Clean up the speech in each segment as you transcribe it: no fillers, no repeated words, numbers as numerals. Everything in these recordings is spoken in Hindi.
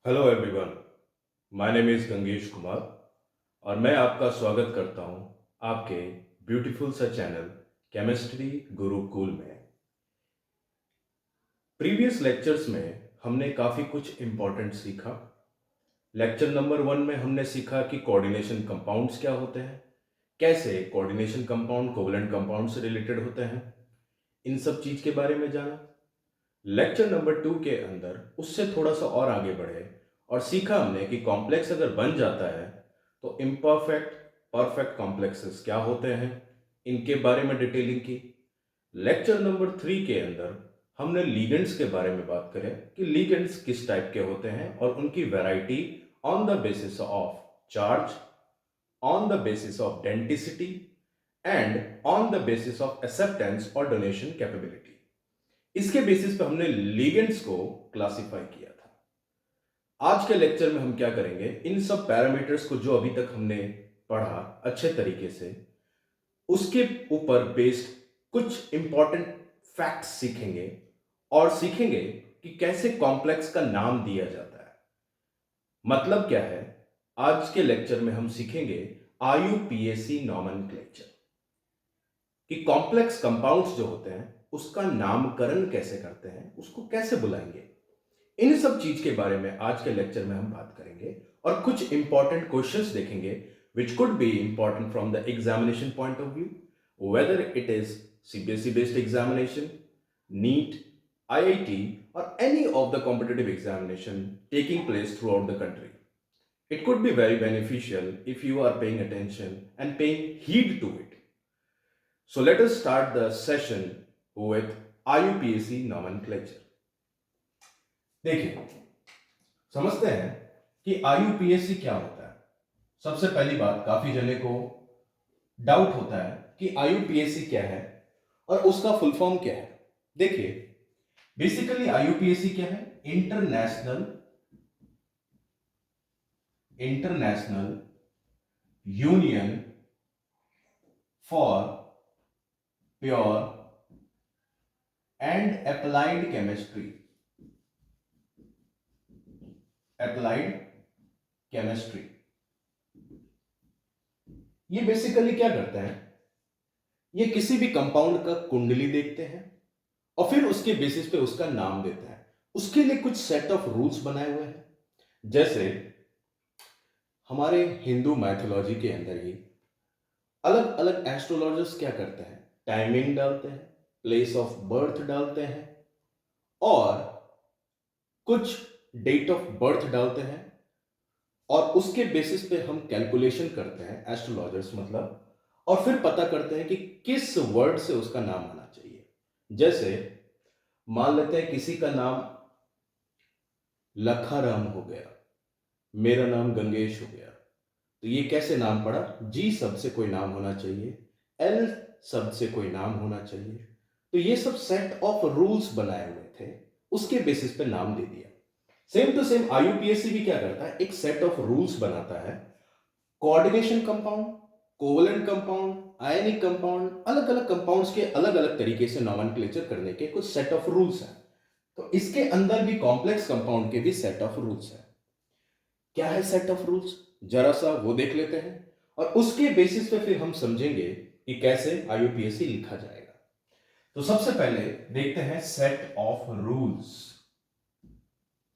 Hello everyone, my name is Gangesh Kumar और मैं आपका स्वागत करता हूं आपके ब्यूटीफुल सा चैनल केमिस्ट्री गुरुकुल में। प्रीवियस लेक्चर्स में हमने काफ़ी कुछ इम्पोर्टेंट सीखा। लेक्चर नंबर 1 में हमने सीखा कि कोऑर्डिनेशन कंपाउंड्स क्या होते हैं, कैसे कोऑर्डिनेशन कंपाउंड कोवलेंट कंपाउंड से रिलेटेड होते हैं, इन सब चीज़ के बारे में जाना। लेक्चर नंबर 2 के अंदर उससे थोड़ा सा और आगे बढ़े और सीखा हमने कि कॉम्प्लेक्स अगर बन जाता है तो इम्परफेक्ट परफेक्ट कॉम्प्लेक्सेस क्या होते हैं, इनके बारे में डिटेलिंग की। लेक्चर नंबर 3 के अंदर हमने लिगेंड्स के बारे में बात करें कि लिगेंड्स किस टाइप के होते हैं और उनकी variety on the basis of charge, on the basis of density and on the basis of acceptance और डोनेशन कैपेबिलिटी। इसके बेसिस पे हमने लिगेंड्स को क्लासिफाई किया था। आज के लेक्चर में हम क्या करेंगे, इन सब पैरामीटर्स को जो अभी तक हमने पढ़ा अच्छे तरीके से, उसके ऊपर बेस्ड कुछ इंपॉर्टेंट फैक्ट्स सीखेंगे और सीखेंगे कि कैसे कॉम्प्लेक्स का नाम दिया जाता है। मतलब क्या है, आज के लेक्चर में हम सीखेंगे आईयूपीएसी नॉमेनक्लेचर कि कॉम्प्लेक्स कंपाउंड्स जो होते हैं उसका नामकरण कैसे करते हैं, उसको कैसे बुलाएंगे। इन सब चीज के बारे में आज के लेक्चर में हम बात करेंगे और कुछ इंपॉर्टेंट क्वेश्चंस देखेंगे which could be important from the examination point of view, whether it is CBSE based examination, NEET, IIT or any of the competitive examination taking place throughout the country. It could be very beneficial if you are paying attention and paying heed to it. So let us start the session with IUPAC nomenclature. देखिए, समझते हैं कि आईयूपीएसी क्या होता है। सबसे पहली बात, काफी जने को डाउट होता है कि आईयूपीएसी क्या है और उसका फुल फॉर्म क्या है। देखिए, बेसिकली आईयूपीएसी क्या है, international union for pure and applied chemistry. ये बेसिकली क्या करता है, ये किसी भी कंपाउंड का कुंडली देखते हैं और फिर उसके बेसिस पे उसका नाम देता है। उसके लिए कुछ सेट ऑफ रूल्स बनाए हुए हैं। जैसे हमारे हिंदू मैथोलॉजी के अंदर ही अलग अलग एस्ट्रोलॉजर्स क्या करते हैं, टाइमिंग डालते हैं, प्लेस ऑफ बर्थ डालते हैं और कुछ डेट ऑफ बर्थ डालते हैं और उसके बेसिस पे हम कैलकुलेशन करते हैं, एस्ट्रोलॉजर्स मतलब, और फिर पता करते हैं कि किस वर्ड से उसका नाम आना चाहिए। जैसे मान लेते हैं किसी का नाम लखाराम हो गया, मेरा नाम गंगेश हो गया, तो ये कैसे नाम पड़ा, जी शब्द से कोई नाम होना चाहिए, एल शब्द से कोई नाम होना चाहिए। तो ये सब सेट ऑफ रूल्स बनाए हुए थे, उसके बेसिस पे नाम दे दिया। सेम टू सेम आईयूपीएससी भी क्या करता है, एक सेट ऑफ रूल्स बनाता है। Coordination compound, covalent compound, ionic compound, अलग अलग कंपाउंड्स के अलग अलग तरीके से नॉमेनक्लेचर करने के कुछ सेट ऑफ रूल्स हैं। तो इसके अंदर भी कॉम्प्लेक्स कंपाउंड के भी सेट ऑफ रूल्स हैं। क्या है सेट ऑफ रूल्स, जरा सा वो देख लेते हैं और उसके बेसिस पे फिर हम समझेंगे कि कैसे आईयूपीएससी लिखा जाएगा। तो सबसे पहले देखते हैं set of rules.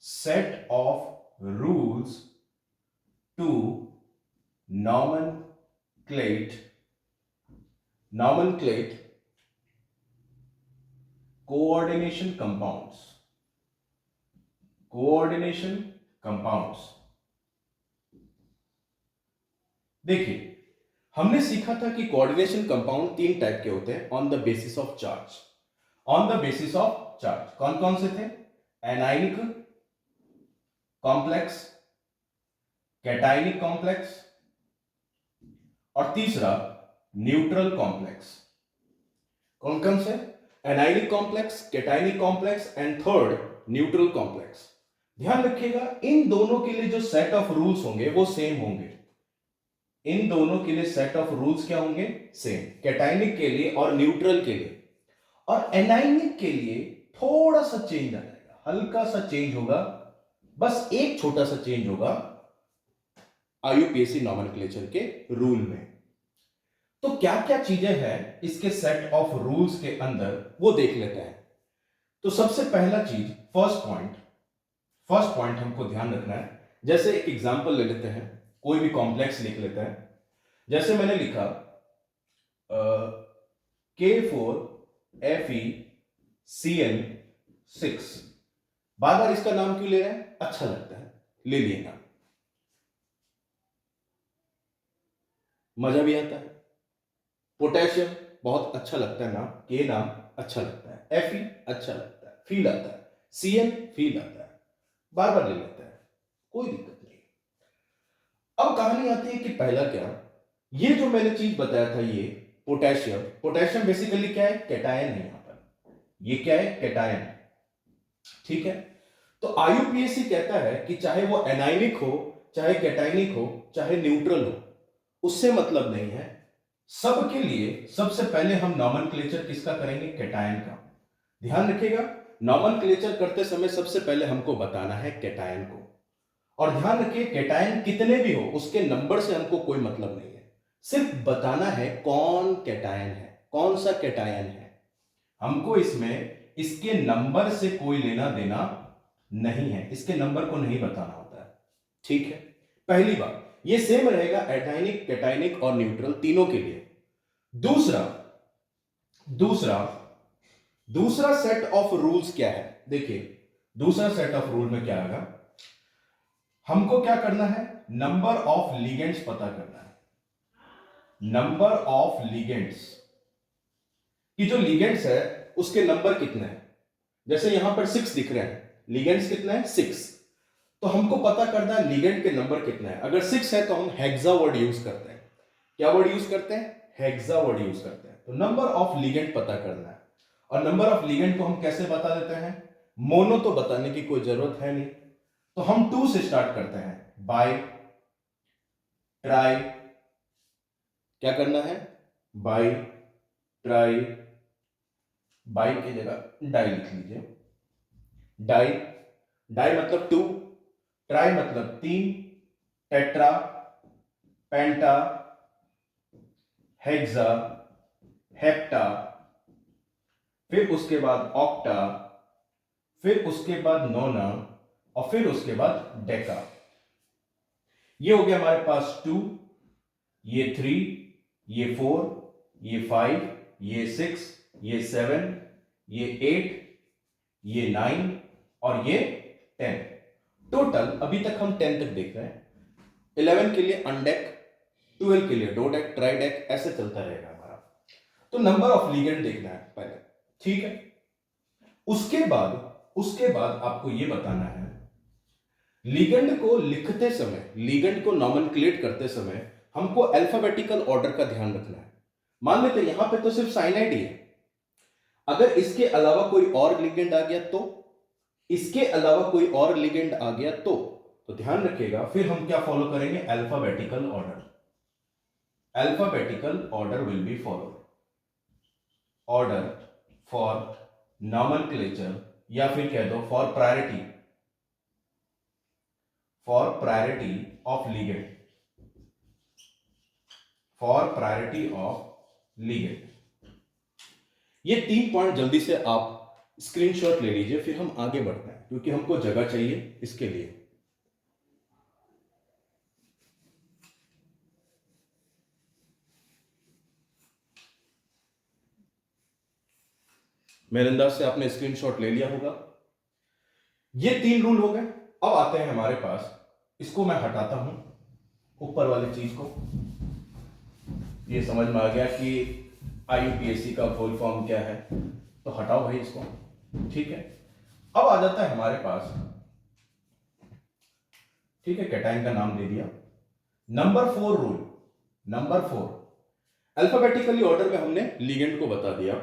Set of rules to nomenclate coordination compounds। देखिए, हमने सीखा था कि कोऑर्डिनेशन कंपाउंड 3 टाइप के होते हैं on the basis of charge. On the basis of charge कौन कौन से थे, एनाइनिक कॉम्प्लेक्स, कैटाइनिक कॉम्प्लेक्स और तीसरा न्यूट्रल कॉम्प्लेक्स। कौन कौन से, anionic complex, cationic complex and third neutral complex. ध्यान रखिएगा, इन दोनों के लिए जो सेट ऑफ रूल्स होंगे वो सेम होंगे। इन दोनों के लिए सेट ऑफ रूल्स क्या होंगे, सेम, कैटाइनिक के लिए और न्यूट्रल के लिए। और एनाइनिक के लिए थोड़ा सा चेंज आ जाएगा, हल्का सा चेंज होगा। बस एक छोटा सा चेंज होगा आईयूपीएसी नॉमेनक्लेचर के रूल में। तो क्या क्या चीजें हैं इसके सेट ऑफ रूल्स के अंदर वो देख लेते हैं। तो सबसे पहला चीज, फर्स्ट पॉइंट हमको ध्यान रखना है। जैसे एक एग्जांपल ले लेते हैं, कोई भी कॉम्प्लेक्स लिख लेते हैं। जैसे मैंने लिखा K4FeCN6। बार बार इसका नाम क्यों ले रहे हैं? अच्छा लगता है, ले लिए नाम, मजा भी आता है। पोटेशियम बहुत अच्छा लगता है नाम, के नाम अच्छा लगता है, Fe अच्छा लगता है, फील आता है, Cn फील आता है, बार बार ले लेते हैं, कोई दिक्कत नहीं। अब कहानी आती है कि पहला क्या, ये जो मैंने चीज बताया था, ये पोटेशियम बेसिकली क्या है? कैटायन है। यहां पर ये क्या है? कैटायन। ठीक है। तो आईयूपीएसी कहता है कि चाहे वो एनायनिक हो, चाहे कैटायनिक हो, चाहे न्यूट्रल हो, उससे मतलब नहीं है। सबके लिए सबसे पहले हम नॉमेनक्लेचर किसका करेंगे? कैटायन का। ध्यान रखिएगा, नॉमेनक्लेचर करते समय सबसे पहले हमको बताना है कैटायन को। और ध्यान रखिए, कैटायन कितने भी हो उसके नंबर से हमको कोई मतलब नहीं है, सिर्फ बताना है कौन कैटायन है, कौन सा कैटायन है। हमको इसमें इसके नंबर से कोई लेना देना नहीं है, इसके नंबर को नहीं बताना होता है। ठीक है, पहली बात ये सेम रहेगा एटायनिक, कैटायनिक और न्यूट्रल तीनों के लिए। दूसरा दूसरा दूसरा सेट ऑफ रूल्स क्या है? देखिए, दूसरा सेट ऑफ रूल में क्या आएगा, हमको क्या करना है? नंबर ऑफ लिगेंड्स पता करना है। नंबर ऑफ लिगेंड्स कि जो लिगेंड्स है उसके नंबर कितने हैं। जैसे यहां पर 6 दिख रहे हैं, लिगेंड्स कितने हैं? 6। तो हमको पता करना है लिगेंड के नंबर कितने हैं। अगर 6 है तो हम हेक्सा वर्ड यूज करते हैं। क्या वर्ड यूज करते हैं? हेक्सा वर्ड यूज करते हैं। तो नंबर ऑफ लिगेंड पता करना है। और नंबर ऑफ लिगेंड को हम कैसे बता देते हैं? मोनो तो बताने की कोई जरूरत है नहीं, तो हम 2 से स्टार्ट करते हैं। बाय, ट्राई, क्या करना है? बाय, ट्राई, बाय की जगह डाई लिख लीजिए। डाई, डाई मतलब 2, ट्राई मतलब 3, टेट्रा, पेंटा, हेक्सा, हेप्टा, फिर उसके बाद ऑक्टा, फिर उसके बाद नोना, और फिर उसके बाद डेका। ये हो गया हमारे पास 2, ये 3, ये 4, ये 5, ये 6, ये 7, ये 8, ये 9 और ये 10। टोटल अभी तक हम 10 तक देख रहे हैं। 11 के लिए अनडेक, 12 के लिए डो डेक, ट्राई डेक, ऐसे चलता रहेगा हमारा। तो नंबर ऑफ लिगेंड देखना है पहले, ठीक है। उसके बाद आपको यह बताना है लिगेंड को लिखते समय, लिगेंड को नॉमेनक्लेट करते समय हमको अल्फाबेटिकल ऑर्डर का ध्यान रखना है। मान लेते यहां पे तो सिर्फ साइनाइड ही है, अगर इसके अलावा कोई और लिगेंड आ गया तो, इसके अलावा कोई और लिगेंड आ गया तो ध्यान रखिएगा फिर हम क्या फॉलो करेंगे? Alphabetical order. Alphabetical order will be followed. Order for nomenclature, या फिर कह दो for priority, for priority of ligand, for priority of ligand. ये 3 पॉइंट जल्दी से आप स्क्रीनशॉट ले लीजिए, फिर हम आगे बढ़ते हैं क्योंकि हमको जगह चाहिए इसके लिए। मेरे अंदाज से आपने स्क्रीनशॉट ले लिया होगा। ये 3 रूल हो गए। अब आते हैं हमारे पास, इसको मैं हटाता हूं, ऊपर वाली चीज को। ये समझ में आ गया कि आईयूपीएसी का फुल फॉर्म क्या है, तो हटाओ भाई इसको, ठीक है। अब आ जाता है हमारे पास, ठीक है, कैटायन का नाम दे दिया। Number 4 rule, number 4 alphabetically order में हमने लिगेंड को बता दिया।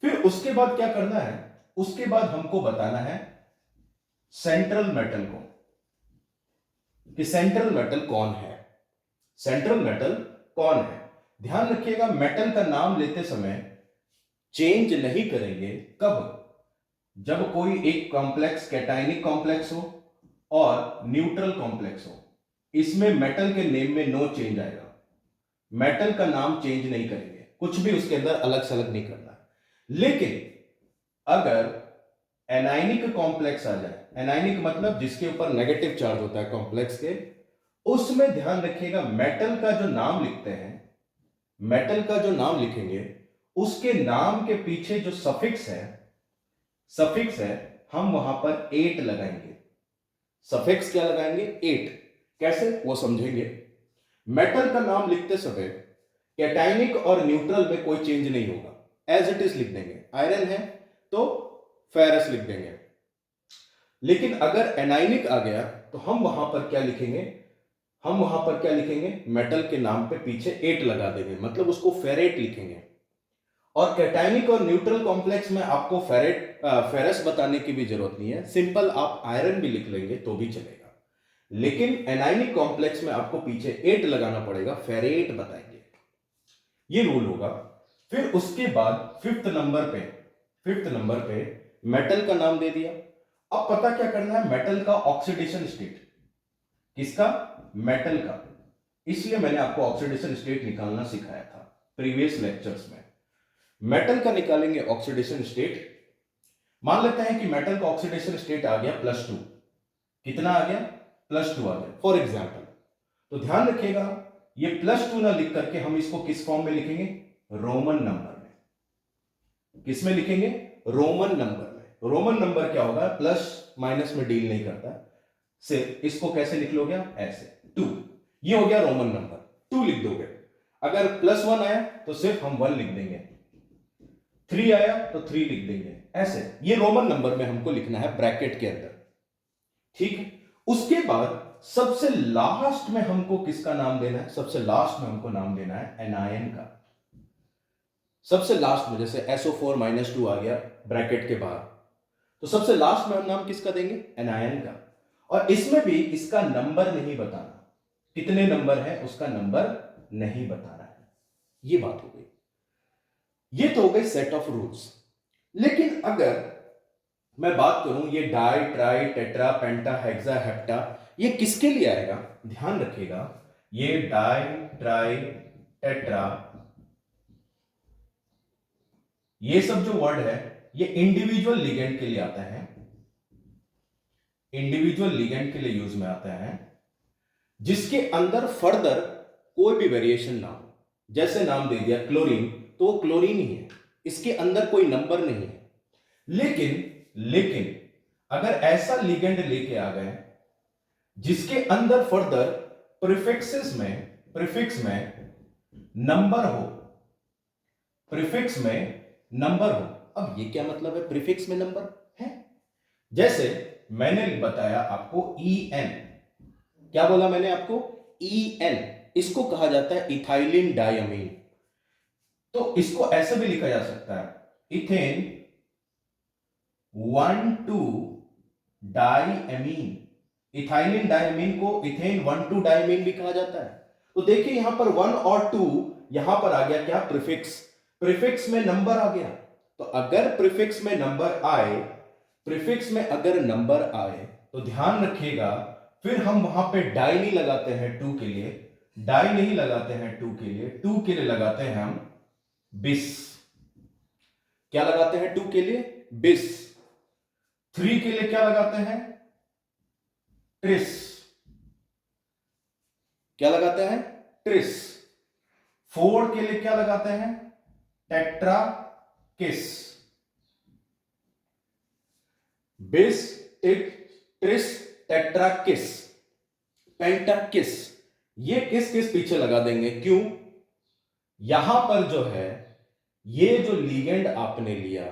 फिर उसके बाद क्या करना है? उसके बाद हमको बताना है सेंट्रल मेटल को, कि सेंट्रल मेटल कौन है, सेंट्रल मेटल कौन है। ध्यान रखिएगा, मेटल का नाम लेते समय चेंज नहीं करेंगे। कब? जब कोई एक कॉम्प्लेक्स कैटायनिक कॉम्प्लेक्स हो और न्यूट्रल कॉम्प्लेक्स हो, इसमें मेटल के नेम में नो चेंज आएगा, मेटल का नाम चेंज नहीं करेंगे, कुछ भी उसके अंदर अलग सलग नहीं करना। लेकिन अगर एनाइनिक कॉम्प्लेक्स आ जाए, एनाइनिक मतलब जिसके ऊपर नेगेटिव चार्ज होता है कॉम्प्लेक्स के, उसमें ध्यान रखिएगा मेटल का जो नाम लिखते हैं, मेटल का जो नाम लिखेंगे उसके नाम के पीछे जो सफिक्स है हम वहां पर 8 लगाएंगे। सफिक्स क्या लगाएंगे? 8। कैसे वो समझेंगे। मेटल का नाम लिखते समय कैटायनिक और न्यूट्रल में कोई चेंज नहीं होगा, एज इट इज लिख देंगे। आयरन है तो फेरस लिख देंगे। लेकिन अगर एनाइनिक आ गया तो हम वहां पर क्या लिखेंगे? मेटल के नाम पे पीछे 8 लगा देंगे, मतलब उसको फेरेट लिखेंगे। और कैटायनिक और न्यूट्रल कॉम्प्लेक्स में आपको फेरस बताने की भी जरूरत नहीं है, सिंपल आप आयरन भी लिख लेंगे तो भी चलेगा। लेकिन एनाइनिक कॉम्प्लेक्स में आपको पीछे 8 लगाना पड़ेगा, फेरेट बताएंगे, ये रूल होगा। फिर उसके बाद फिफ्थ नंबर पे मेटल का नाम दे दिया। अब पता क्या करना है? मेटल का ऑक्सीडेशन स्टेट। किसका? मेटल का। इसलिए मैंने आपको ऑक्सीडेशन स्टेट निकालना सिखाया था प्रीवियस लेक्चर्स में। मेटल का निकालेंगे ऑक्सीडेशन स्टेट। मान लेते हैं कि मेटल का ऑक्सीडेशन स्टेट आ गया +2। कितना आ गया? +2 आ गया फॉर एग्जाम्पल। तो ध्यान रखिएगा ये +2 ना लिख करके हम इसको किस फॉर्म में लिखेंगे? रोमन नंबर में। किस में लिखेंगे? रोमन नंबर में। रोमन नंबर क्या होगा? प्लस माइनस में डील नहीं करता। सिर्फ इसको कैसे लिख लोगे आप? ऐसे 2। ये हो गया रोमन नंबर, 2 लिख दोगे। अगर +1 आया तो सिर्फ हम 1 लिख देंगे, 3 आया तो 3 लिख देंगे, ऐसे। ये रोमन नंबर में हमको लिखना है ब्रैकेट के अंदर, ठीक है। उसके बाद सबसे लास्ट में हमको किसका नाम देना है? सबसे लास्ट में हमको नाम देना है एनायन का। सबसे लास्ट में, जैसे SO4 -2 आ गया ब्रैकेट के बाहर, तो सबसे लास्ट में हम नाम किसका देंगे? एनायन का। और इसमें भी इसका नंबर नहीं बताना, कितने नंबर है उसका नंबर नहीं बताना है। ये बात हो गई। ये तो हो गई सेट ऑफ रूल्स। लेकिन अगर मैं बात करूं ये डाई, ट्राई, टेट्रा, पेंटा, हेक्सा, हेप्टा, ये किसके लिए आएगा? ध्यान रखिएगा, ये डाई, ट्राई, टेट्रा, ये सब जो वर्ड है ये इंडिविजुअल लिगेंड के लिए आता है, इंडिविजुअल लिगेंड के लिए यूज में आता है, जिसके अंदर फर्दर कोई भी वेरिएशन ना हो। जैसे नाम दे दिया क्लोरीन, तो वो क्लोरीन ही है, इसके अंदर कोई नंबर नहीं है। लेकिन अगर ऐसा लिगेंड लेके आ गए जिसके अंदर फर्दर प्रीफिक्स में नंबर हो, अब ये क्या मतलब है प्रीफिक्स में नंबर है? जैसे मैंने बताया आपको EN, क्या बोला मैंने आपको? EN, इसको कहा जाता है इथाइलिन डायमीन। तो इसको ऐसे भी लिखा जा सकता है इथेन 1,2 डायमीन। इथाइलिन डायमीन को इथेन 1,2 डायमीन भी कहा जाता है। तो देखिए यहां पर 1 और 2, यहां पर आ गया क्या? प्रीफिक्स में नंबर आ गया। तो अगर प्रीफिक्स में अगर नंबर आए तो ध्यान रखिएगा, फिर हम वहां पे डाई नहीं लगाते हैं 2 के लिए, 2 के लिए लगाते हैं हम बिस। क्या लगाते हैं 2 के लिए? बिस। 3 के लिए क्या लगाते हैं? ट्रिस। क्या लगाते हैं? ट्रिस। 4 के लिए क्या लगाते हैं? टेट्रा किस। बिस, ट्रिस, टेट्रा किस, पेंटा किस। ये किस पीछे लगा देंगे, क्यों? यहां पर जो है ये जो लिगेंड आपने लिया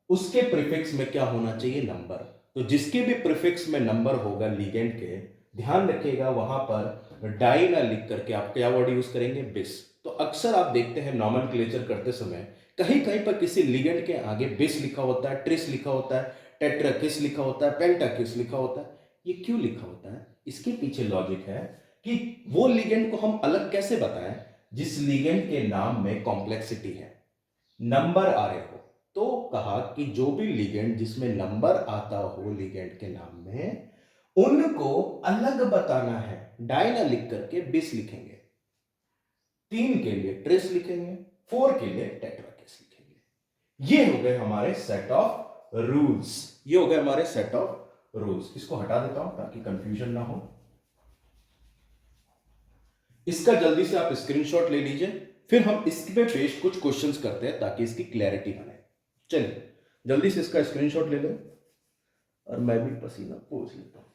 उसके प्रीफिक्स में क्या होना चाहिए? नंबर। तो जिसके भी प्रीफिक्स में नंबर होगा लिगेंड के, ध्यान रखिएगा वहां पर डाई ना लिख करके आप क्या वर्ड यूज करेंगे? बिस। तो अक्सर आप देखते हैं नॉमेनक्लेचर करते समय कहीं कहीं पर किसी लिगेंड के आगे बिस लिखा होता है, ट्रिस लिखा होता है, टेट्रा किस लिखा होता है, पेंटा किस लिखा होता है। ये क्यों लिखा होता है? इसके पीछे लॉजिक है कि वो लिगेंड को हम अलग कैसे बताएं जिस लिगेंड के नाम में कॉम्प्लेक्सिटी है, नंबर आ रहे हो। तो कहा कि जो भी लिगेंड जिसमें नंबर आता हो लिगेंड के नाम में, उनको अलग बताना है, डाई ना लिख करके बिस लिखेंगे, 3 के लिए ट्रेस लिखेंगे, 4 के लिए टेट्राकेस लिखेंगे। ये हो गए हमारे सेट ऑफ रूल्स, ये हो गए हमारे सेट ऑफ रूल्स। इसको हटा देता हूं ताकि कंफ्यूजन ना हो। इसका जल्दी से आप स्क्रीनशॉट ले लीजिए, फिर हम इसके पेश कुछ क्वेश्चंस करते हैं ताकि इसकी क्लैरिटी बने। चलिए जल्दी से इसका स्क्रीनशॉट ले लें और मैं भी पसीना पोंछ लेता हूं।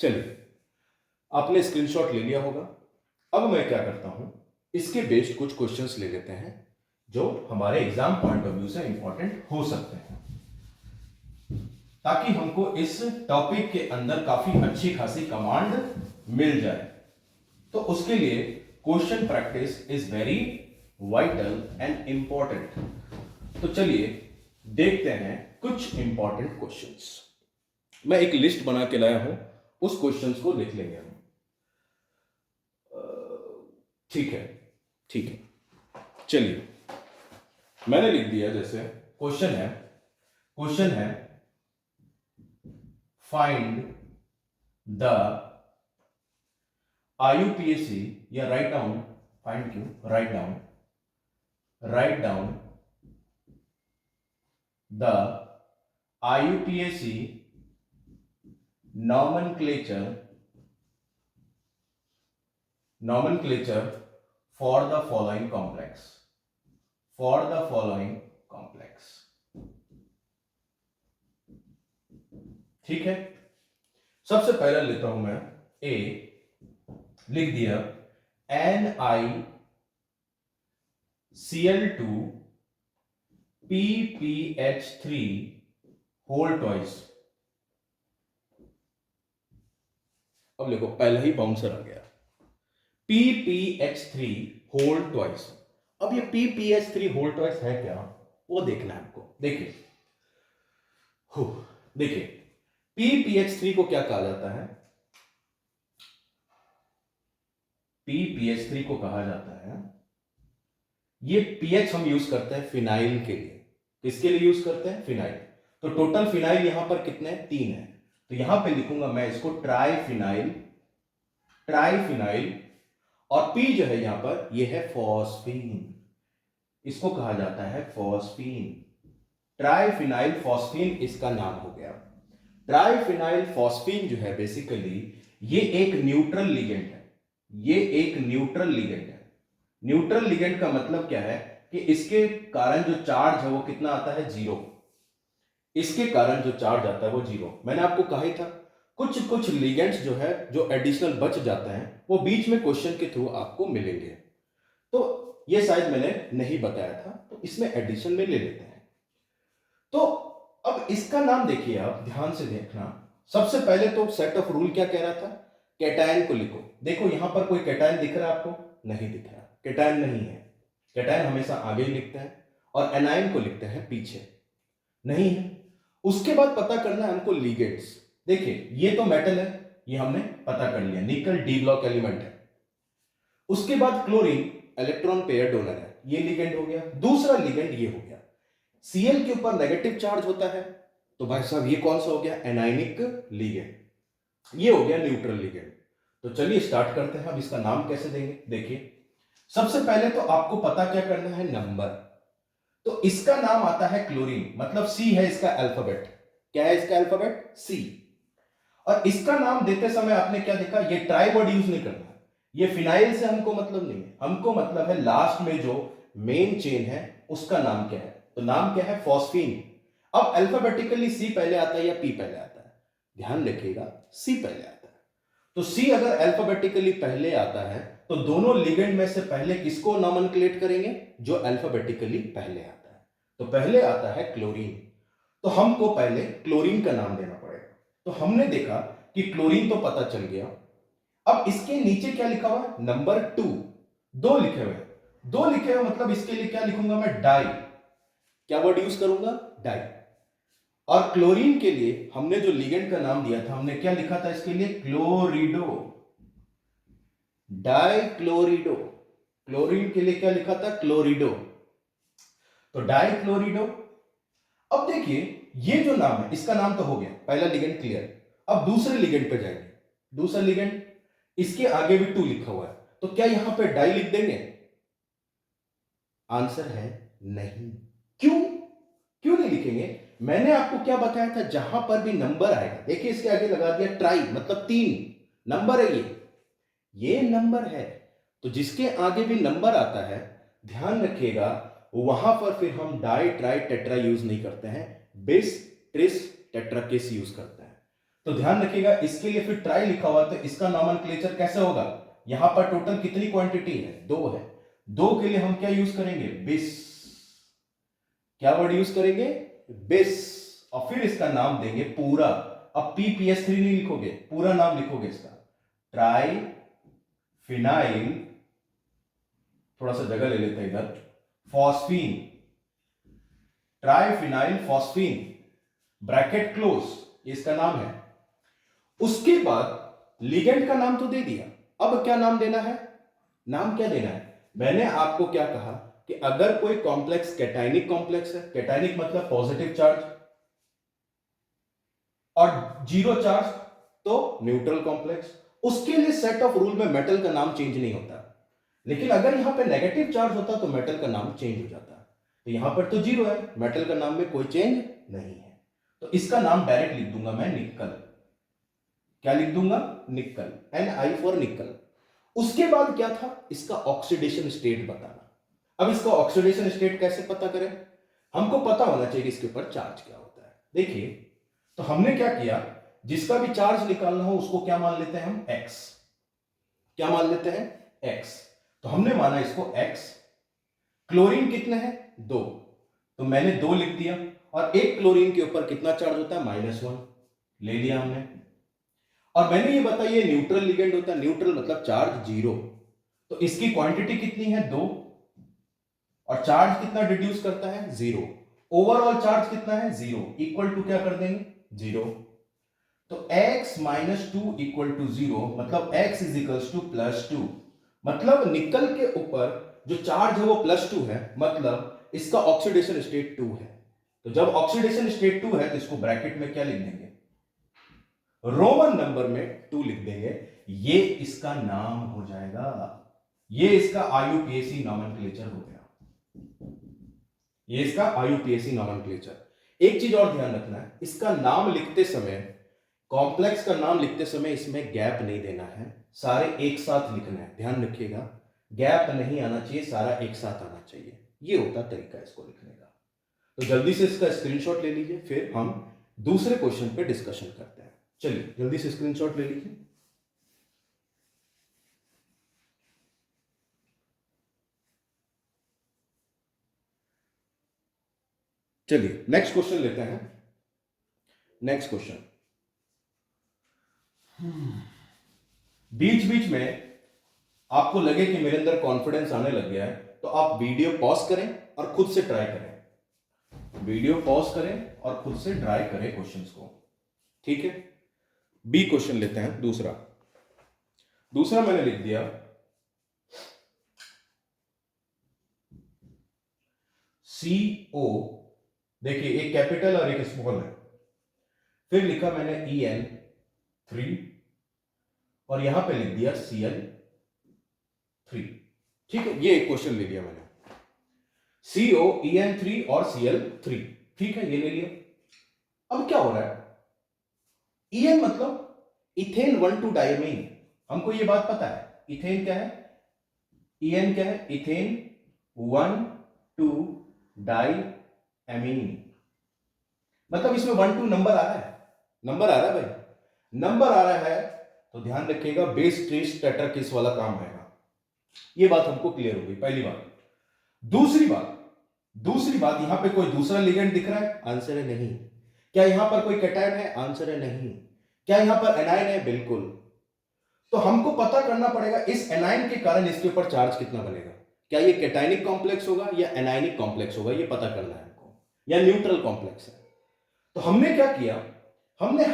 चलिए आपने स्क्रीनशॉट ले लिया होगा। अब मैं क्या करता हूं, इसके बेस्ड कुछ क्वेश्चंस ले लेते हैं जो हमारे एग्जाम पॉइंट ऑफ व्यू से इंपॉर्टेंट हो सकते हैं, ताकि हमको इस टॉपिक के अंदर काफी अच्छी खासी कमांड मिल जाए। तो उसके लिए question practice is very vital and important. तो चलिए देखते हैं कुछ इंपॉर्टेंट क्वेश्चंस। मैं एक लिस्ट बना के लाया हूं, उस क्वेश्चंस को लिख लेंगे हम। ठीक है, ठीक है। चलिए मैंने लिख दिया, जैसे क्वेश्चन है फाइंड द IUPAC, या राइट डाउन, फाइंड क्यों, write down the IUPAC nomenclature for the following complex, ठीक है। सबसे पहले लेता हूं मैं ए, लिख दिया NiCl2PPH3 होल ट्वाइस। अब देखो पहले ही बाउंसर आ गया, PPH3 होल ट्वाइस। अब ये PPH3 होल ट्वाइस है क्या, वो देखना है हमको। देखिए PPH3 को क्या कहा जाता है, PPH3 को कहा जाता है, ये पीएच हम यूज करते हैं फिनाइल के लिए। किसके लिए यूज करते हैं, फिनाइल। तो टोटल फिनाइल यहां पर कितने हैं, 3 है। तो यहां पे लिखूंगा मैं इसको ट्राइफिनाइल, और पी जो है यहां पर, ये है फॉस्फीन, इसको कहा जाता है फॉस्फीन। ट्राइफिनाइल फॉस्फीन इसका नाम हो गया। ट्राइफिनाइल फॉस्फीन जो है बेसिकली ये एक न्यूट्रल लिगेंड है, न्यूट्रल लिगेंड का मतलब क्या है कि इसके कारण जो चार्ज है वो कितना आता है, 0। इसके कारण जो चार्ज आता है वो 0। मैंने आपको कहा ही था कुछ लिगेंड्स जो है जो एडिशनल बच जाते हैं वो बीच में क्वेश्चन के थ्रू आपको मिलेंगे। तो ये शायद मैंने नहीं बताया था, तो इसमें एडिशन में ले लेते हैं। तो अब इसका नाम देखिए, आप ध्यान से देखना। सबसे पहले तो सेट ऑफ रूल क्या कह रहा था, कैटायन को लिखो। देखो यहां पर कोई कैटायन दिख रहा है आपको, नहीं दिख रहा, कैटायन नहीं है। कैटायन हमेशा आगे लिखते हैं और एनायन को लिखते हैं पीछे, नहीं है। उसके बाद पता करना है हमको लिगेंड्स। देखिए ये तो मेटल है, ये हमने पता कर लिया, निकल डी ब्लॉक एलिमेंट है। उसके बाद क्लोरीन इलेक्ट्रॉन पेयर डोनर है, ये लिगेंड हो गया। दूसरा लिगेंड ये हो गया, Cl के ऊपर नेगेटिव चार्ज होता है, तो भाई साहब ये कौन सा हो गया, एनायनिक लिगेंड। ये हो गया न्यूट्रल लिगेंड। तो चलिए स्टार्ट करते हैं। अब इसका नाम कैसे देंगे, देखिए सबसे पहले तो आपको पता क्या करना है, नंबर। तो इसका नाम आता है क्लोरीन, मतलब C है इसका अल्फाबेट। क्या है इसका अल्फाबेट, C। और इसका नाम देते समय आपने क्या देखा, ये ट्राई वर्ड यूज नहीं करना है। ये फिनाइल से हमको मतलब नहीं है, हमको मतलब है लास्ट में जो मेन चेन है उसका नाम क्या है। तो नाम क्या है, फॉस्फीन। अब अल्फाबेटिकली C पहले आता है या P पहले आता है, ध्यान रखिएगा C पहले आता है। तो C अगर अल्फाबेटिकली पहले आता है तो दोनों लिगेंड में से पहले किसको नॉमेनक्लेट करेंगे, जो अल्फाबेटिकली पहले आता है। तो पहले आता है क्लोरीन, तो हमको पहले क्लोरीन का नाम देना पड़ेगा। तो हमने देखा कि क्लोरीन तो पता चल गया। अब इसके नीचे क्या लिखा हुआ है, नंबर 2, 2 लिखे हुए मतलब इसके लिए क्या लिखूंगा मैं, डाई। क्या वर्ड यूज करूंगा, डाई। और क्लोरीन के लिए हमने जो लिगेंड का नाम दिया था, हमने क्या लिखा था इसके लिए, क्लोरिडो, डाइक्लोरिडो। क्लोरीन के लिए क्या लिखा था, क्लोरिडो। तो डाइक्लोरिडो अब देखिए ये जो नाम है इसका नाम तो हो गया, पहला लिगेंड क्लियर। अब दूसरे लिगेंड पे जाएंगे। दूसरा लिगेंड, इसके आगे भी 2 लिखा हुआ है, तो क्या यहां पे डाई लिख देंगे? आंसर है नहीं। क्यों? क्यों नहीं लिखेंगे? मैंने आपको क्या बताया था, जहां पर भी नंबर आएगा, देखिए इसके आगे लगा दिया ट्राई, मतलब 3 नंबर है, ये नंबर है। तो जिसके आगे भी नंबर आता है, ध्यान रखिएगा, वहां पर फिर हम डाई ट्राई टेट्रा यूज नहीं करते हैं, बिस ट्रिस टेट्राकिस यूज करते हैं। तो ध्यान रखिएगा, इसके लिए फिर ट्राई लिखा हुआ, तो इसका नॉमेनक्लेचर कैसे होगा? यहां पर टोटल कितनी क्वांटिटी है? 2 है। 2 के लिए हम क्या यूज करेंगे? बिस। क्या वर्ड यूज करेंगे? बिस। और फिर इसका नाम देंगे पूरा। अब PPS3 नहीं लिखोगे, पूरा नाम लिखोगे इसका, ट्राई फिनाइल, थोड़ा सा जगह ले लेते हैं इधर, phosphine, triphenyl phosphine, bracket close, इसका नाम है। उसके बाद लिगेंड का नाम तो दे दिया, अब क्या नाम देना है? नाम क्या देना है? मैंने आपको क्या कहा कि अगर कोई कॉम्प्लेक्स कैटाइनिक कॉम्प्लेक्स है, कैटाइनिक मतलब पॉजिटिव चार्ज, और 0 चार्ज तो न्यूट्रल कॉम्प्लेक्स, उसके लिए सेट ऑफ रूल में मेटल का नाम चेंज नहीं होता। लेकिन अगर यहां पे नेगेटिव चार्ज होता तो मेटल का नाम चेंज हो जाता। तो यहां पर तो 0 है, मेटल का नाम में कोई चेंज नहीं है, तो इसका नाम डायरेक्ट लिख दूंगा मैं, निक्कल। क्या लिख दूंगा? निक्कल, Ni फॉर निक्कल। उसके बाद क्या था? इसका ऑक्सीडेशन स्टेट बताना। अब इसका ऑक्सीडेशन स्टेट कैसे पता करें? हमको पता होना चाहिए इसके ऊपर चार्ज क्या होता है। देखिए, तो हमने क्या किया, जिसका भी चार्ज निकालना हो उसको क्या मान लेते हैं हम? X। क्या मान लेते हैं? X। तो हमने माना इसको X। क्लोरीन कितने हैं? 2, तो मैंने 2 लिख दिया। और एक क्लोरीन के ऊपर कितना चार्ज होता है? -1, ले लिया हमने। और मैंने ये बताया न्यूट्रल लिगेंड होता है, न्यूट्रल मतलब चार्ज 0, तो इसकी क्वांटिटी कितनी है? 2, और चार्ज कितना डिड्यूस करता है? 0। ओवरऑल चार्ज कितना है? 0, इक्वल टू क्या कर देंगे? 0। तो x - 2 इक्वल टू 0, मतलब x इज इक्वल्स टू +2। मतलब निकल के ऊपर जो चार्ज है वो +2 है, मतलब इसका ऑक्सीडेशन स्टेट 2 है। तो जब ऑक्सीडेशन स्टेट 2 है तो इसको ब्रैकेट में क्या लिख देंगे? रोमन नंबर में 2 लिख देंगे। ये इसका नाम हो जाएगा, ये इसका IUPAC नॉमेनक्लेचर हो गया, ये इसका IUPAC नॉमेनक्लेचर। एक चीज और ध्यान रखना है, इसका नाम लिखते समय, कॉम्प्लेक्स का नाम लिखते समय इसमें गैप नहीं देना है, सारे एक साथ लिखना है। ध्यान रखिएगा, गैप नहीं आना चाहिए, सारा एक साथ आना चाहिए। ये होता तरीका इसको लिखने का। तो जल्दी से इसका स्क्रीनशॉट ले लीजिए, फिर हम दूसरे क्वेश्चन पे डिस्कशन करते हैं। चलिए जल्दी से स्क्रीनशॉट ले लीजिए। चलिए नेक्स्ट क्वेश्चन लेते हैं। नेक्स्ट क्वेश्चन, बीच बीच में आपको लगे कि मेरे अंदर कॉन्फिडेंस आने लग गया है, तो आप वीडियो पॉज करें और खुद से ट्राई करें। वीडियो पॉज करें और खुद से ट्राई करें क्वेश्चंस को, ठीक है। बी क्वेश्चन लेते हैं, दूसरा। दूसरा मैंने लिख दिया, CO, देखिए एक कैपिटल और एक स्मॉल है, फिर लिखा मैंने EN3 और यहां पे लिख दिया Cl3, ठीक है। ये एक क्वेश्चन ले लिया मैंने, CO, EN3 और Cl3, ठीक है, ये ले लिया। अब क्या हो रहा है? EN मतलब इथेन 1,2 डायमीन, हमको ये बात पता है। इथेन क्या है? EN क्या है? इथेन 1,2 डायमीन, मतलब इसमें 1,2 नंबर आ रहा है, नंबर आ रहा है भाई, नंबर आ रहा है। तो ध्यान रखिएगा, बेस ट्रेस टेट्राकिस वाला काम आएगा। ये बात हमको क्लियर हो गई, पहली बात। दूसरी बात यहां पे कोई दूसरा लिगेंड दिख रहा है? आंसर है नहीं। क्या यहां पर कोई कैटायन है? आंसर है नहीं। क्या यहां पर एनायन है? बिल्कुल। तो हमको पता करना पड़ेगा इस एनायन के कारण इसके ऊपर चार्ज कितना बनेगा। क्या ये कैटायनिक कॉम्प्लेक्स होगा या एनायनिक कॉम्प्लेक्स होगा, ये पता करना है हमको, या न्यूट्रल कॉम्प्लेक्स है। तो हमने क्या किया, हमने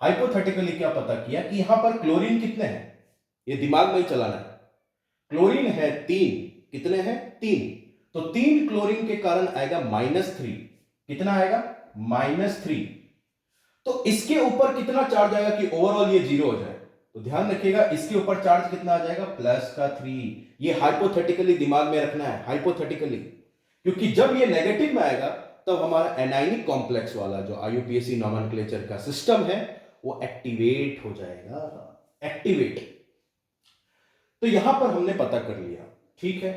हाइपोथेटिकली क्या पता किया कि यहां पर क्लोरीन कितने हैं, ये दिमाग में ही चलाना है। क्लोरीन है 3, कितने हैं? 3। तो 3 क्लोरीन के कारण आएगा -3। कितना आएगा? -3। तो इसके ऊपर कितना चार्ज आएगा कि ओवरऑल ये 0 हो जाए? तो ध्यान रखिएगा, इसके ऊपर चार्ज कितना आ जाएगा? +3। ये हाइपोथेटिकली दिमाग में रखना है, हाइपोथेटिकली, क्योंकि जब ये नेगेटिव में आएगा तब हमारा एनायनिक कॉम्प्लेक्स वाला जो आईयूपीएसी नोमेनक्लेचर का सिस्टम है वो एक्टिवेट हो जाएगा। एक्टिवेट। तो यहां पर हमने पता कर लिया, ठीक है।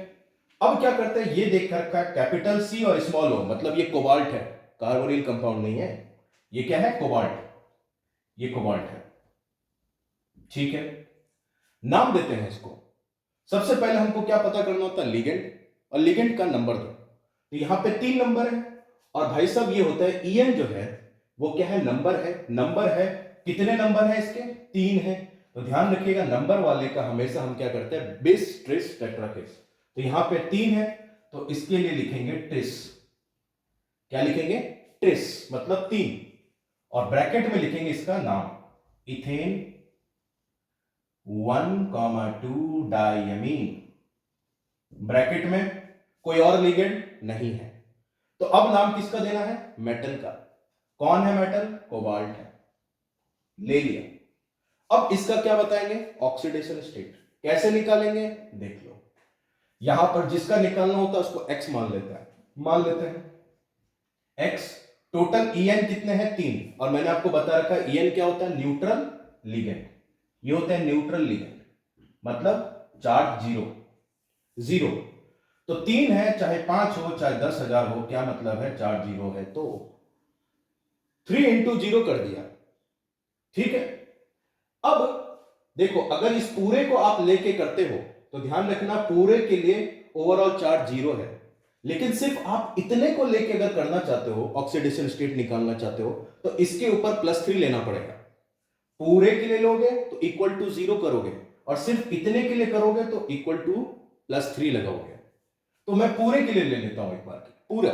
अब क्या करते हैं, ये देख रखा है कैपिटल सी और स्मॉल ओ, मतलब ये कोबाल्ट है, कार्बोनिल कंपाउंड नहीं है। ये क्या है? कोबाल्ट। ये कोबाल्ट है, ठीक है। नाम देते हैं इसको। सबसे पहले हमको क्या पता करना होता है? लिगेंड, और लिगेंड का नंबर दो। तो यहां पे 3 नंबर है, और भाई साहब ये होता है ईएन जो है वो क्या है? नंबर है। नंबर है, कितने नंबर है इसके? 3 है। तो ध्यान रखिएगा, नंबर वाले का हमेशा हम क्या करते हैं? बिस ट्रिस टेट्राकिस। तो यहां पे 3 है, तो इसके लिए लिखेंगे ट्रिस। क्या लिखेंगे? ट्रिस, मतलब 3। और ब्रैकेट में लिखेंगे इसका नाम, इथेन 1,2 डायमीन। ब्रैकेट में कोई और लिगेंड नहीं है। तो अब नाम किसका देना है? मेटल का। कौन है मेटल? कोबाल्ट है। ले लिया। अब इसका क्या बताएंगे? Oxidation state. कैसे निकालेंगे? देख लो, यहां पर जिसका निकालना होता है उसको एक्स मान लेता है, मान लेते हैं एक्स। टोटल ईएन कितने हैं? 3। और मैंने आपको बता रखा है ईएन क्या होता है? Neutral ligand. ये होता है न्यूट्रल लिगेंड, मतलब चार्ज 0। तो 3 है, चाहे 5 हो चाहे 10,000 हो, क्या मतलब है? चार्ज 0 है, तो 3 × 0 कर दिया, ठीक है। अब देखो, अगर इस पूरे को आप लेके करते हो तो ध्यान रखना, पूरे के लिए ओवरऑल चार्ज 0 है, लेकिन सिर्फ आप इतने को लेके अगर करना चाहते हो, ऑक्सीडेशन स्टेट निकालना चाहते हो, तो इसके ऊपर +3 लेना पड़ेगा। पूरे के लिए लोगे तो इक्वल टू 0 करोगे, और सिर्फ इतने के लिए करोगे तो इक्वल टू +3 लगाओगे। तो मैं पूरे के लिए ले लेता हूं एक बार, पूरा।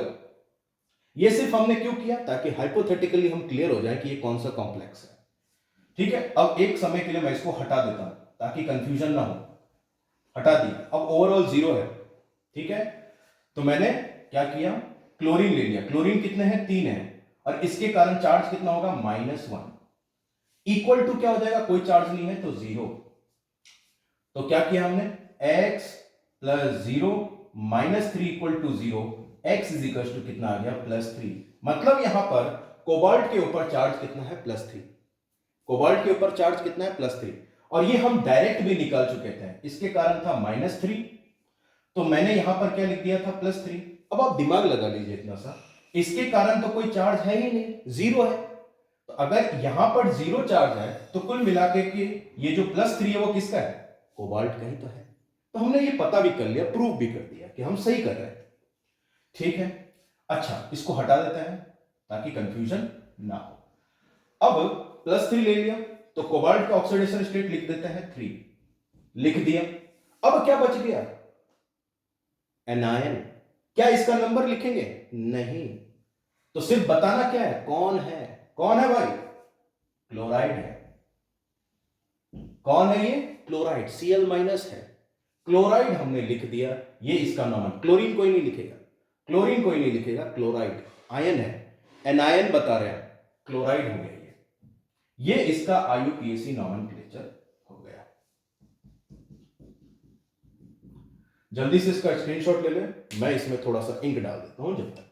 ये सिर्फ हमने क्यों किया? ताकि हाइपोथेटिकली हम क्लियर हो जाए कि ये कौन सा कॉम्प्लेक्स है, ठीक है। अब एक समय के लिए मैं इसको हटा देता हूं ताकि कंफ्यूजन ना हो। हटा दिया, अब ओवरऑल 0 है, ठीक है। तो मैंने क्या किया? क्लोरीन ले लिया। क्लोरीन कितने हैं? 3 है, और इसके कारण चार्ज कितना होगा? -1। इक्वल टू क्या हो जाएगा? कोई चार्ज नहीं है तो 0। तो क्या किया हमने? x + 0 -3 = 0। x = कितना आ गया? +3। मतलब यहां पर कोबाल्ट के ऊपर चार्ज कितना है? +3। कोबाल्ट के ऊपर चार्ज कितना है? +3। और ये हम डायरेक्ट भी निकाल चुके थे, इसके कारण था -3, तो मैंने यहां पर क्या लिख दिया था? +3। अब आप दिमाग लगा लीजिए इतना सा, इसके कारण तो कोई चार्ज है ही नहीं, 0 है। तो अगर यहां पर 0 चार्ज है तो कुल मिलाके के ये जो +3 है वो किसका है? कोबाल्ट का ही तो है। तो हमने ये पता भी कर लिया, प्रूव भी कर दिया कि हम सही कर रहे हैं, ठीक है। अच्छा, इसको हटा देते हैं ताकि कंफ्यूजन ना हो। अब +3 ले लिया, तो कोबाल्ट का ऑक्सीडेशन स्टेट लिख देते हैं 3। लिख दिया। अब क्या बच गया? एनायन। क्या इसका नंबर लिखेंगे? नहीं। तो सिर्फ बताना क्या है? कौन है? कौन है भाई? क्लोराइड है। कौन है ये? क्लोराइड। Cl- है। क्लोराइड हमने लिख दिया, ये इसका नाम है। क्लोरीन कोई नहीं लिखेगा, क्लोरीन कोई नहीं लिखेगा, क्लोराइड आयन है, एनायन बता रहे हैं, क्लोराइड हो गया ये इसका आईयूपीएसी नोमेनक्लेचर हो गया। जल्दी से इसका स्क्रीनशॉट ले ले, मैं इसमें थोड़ा सा इंक डाल देता हूं जब तक।